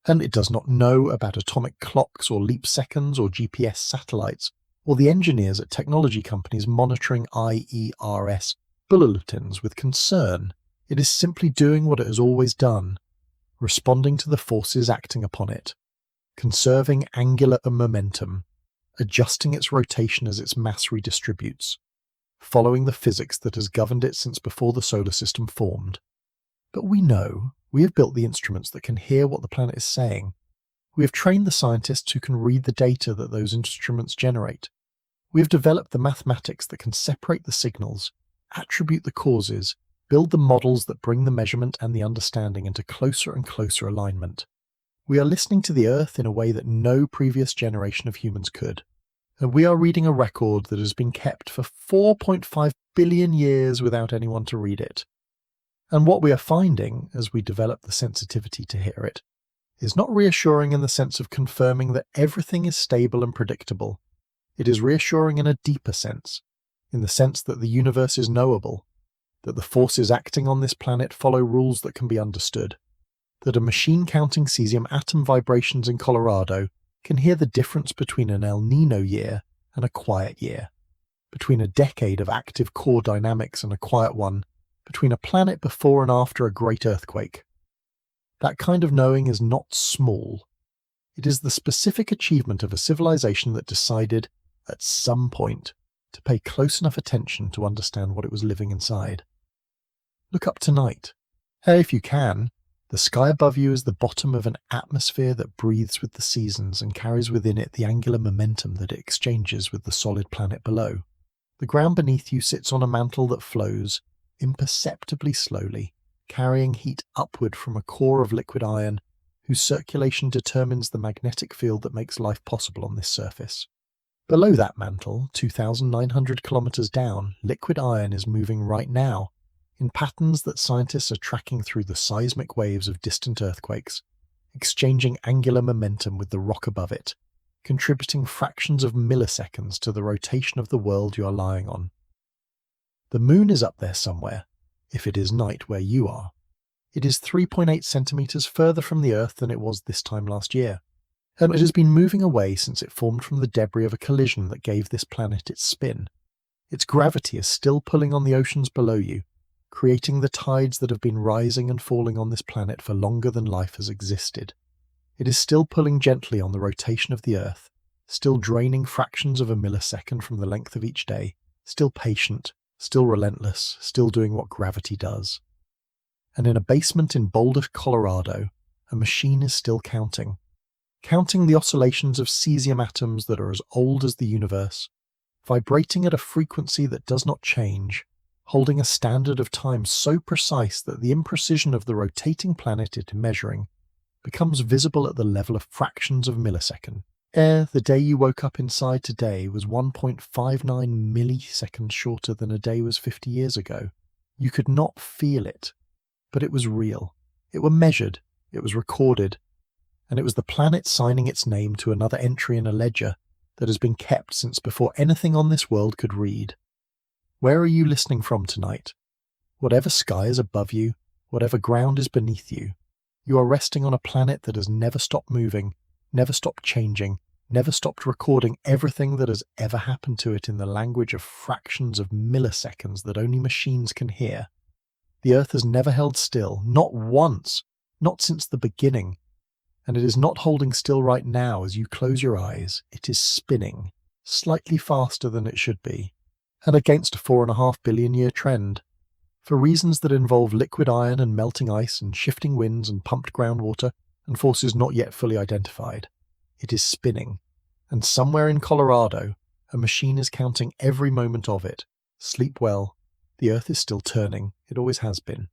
and it does not know about atomic clocks or leap seconds or GPS satellites, or the engineers at technology companies monitoring IERS bulletins with concern. It is simply doing what it has always done, responding to the forces acting upon it, conserving angular momentum, adjusting its rotation as its mass redistributes, following the physics that has governed it since before the solar system formed. But we know, we have built the instruments that can hear what the planet is saying. We have trained the scientists who can read the data that those instruments generate. We have developed the mathematics that can separate the signals, attribute the causes, build the models that bring the measurement and the understanding into closer and closer alignment. We are listening to the Earth in a way that no previous generation of humans could. And we are reading a record that has been kept for 4.5 billion years without anyone to read it. And what we are finding, as we develop the sensitivity to hear it, is not reassuring in the sense of confirming that everything is stable and predictable. It is reassuring in a deeper sense, in the sense that the universe is knowable, that the forces acting on this planet follow rules that can be understood, that a machine counting cesium atom vibrations in Colorado can hear the difference between an El Niño year and a quiet year, between a decade of active core dynamics and a quiet one, between a planet before and after a great earthquake. That kind of knowing is not small. It is the specific achievement of a civilization that decided, at some point, to pay close enough attention to understand what it was living inside. Look up tonight. If you can, the sky above you is the bottom of an atmosphere that breathes with the seasons and carries within it the angular momentum that it exchanges with the solid planet below. The ground beneath you sits on a mantle that flows, imperceptibly slowly, carrying heat upward from a core of liquid iron whose circulation determines the magnetic field that makes life possible on this surface. Below that mantle, 2,900 kilometres down, liquid iron is moving right now, in patterns that scientists are tracking through the seismic waves of distant earthquakes, exchanging angular momentum with the rock above it, contributing fractions of milliseconds to the rotation of the world you are lying on. The moon is up there somewhere, if it is night where you are. It is 3.8 centimetres further from the Earth than it was this time last year, and it has been moving away since it formed from the debris of a collision that gave this planet its spin. Its gravity is still pulling on the oceans below you, creating the tides that have been rising and falling on this planet for longer than life has existed. It is still pulling gently on the rotation of the Earth, still draining fractions of a millisecond from the length of each day, still patient, still relentless, still doing what gravity does. And in a basement in Boulder, Colorado, a machine is still counting the oscillations of cesium atoms that are as old as the universe, vibrating at a frequency that does not change, holding a standard of time so precise that the imprecision of the rotating planet it is measuring becomes visible at the level of fractions of a millisecond. The day you woke up inside today was 1.59 milliseconds shorter than a day was 50 years ago. You could not feel it, but it was real. It was measured, it was recorded, and it was the planet signing its name to another entry in a ledger that has been kept since before anything on this world could read. Where are you listening from tonight? Whatever sky is above you, whatever ground is beneath you. You are resting on a planet that has never stopped moving, never stopped changing, never stopped recording everything that has ever happened to it in the language of fractions of milliseconds that only machines can hear. The Earth has never held still, not once, not since the beginning. And it is not holding still right now as you close your eyes. It is spinning, slightly faster than it should be, and against a 4.5 billion year trend. For reasons that involve liquid iron and melting ice and shifting winds and pumped groundwater and forces not yet fully identified, it is spinning. And somewhere in Colorado, a machine is counting every moment of it. Sleep well. The Earth is still turning. It always has been.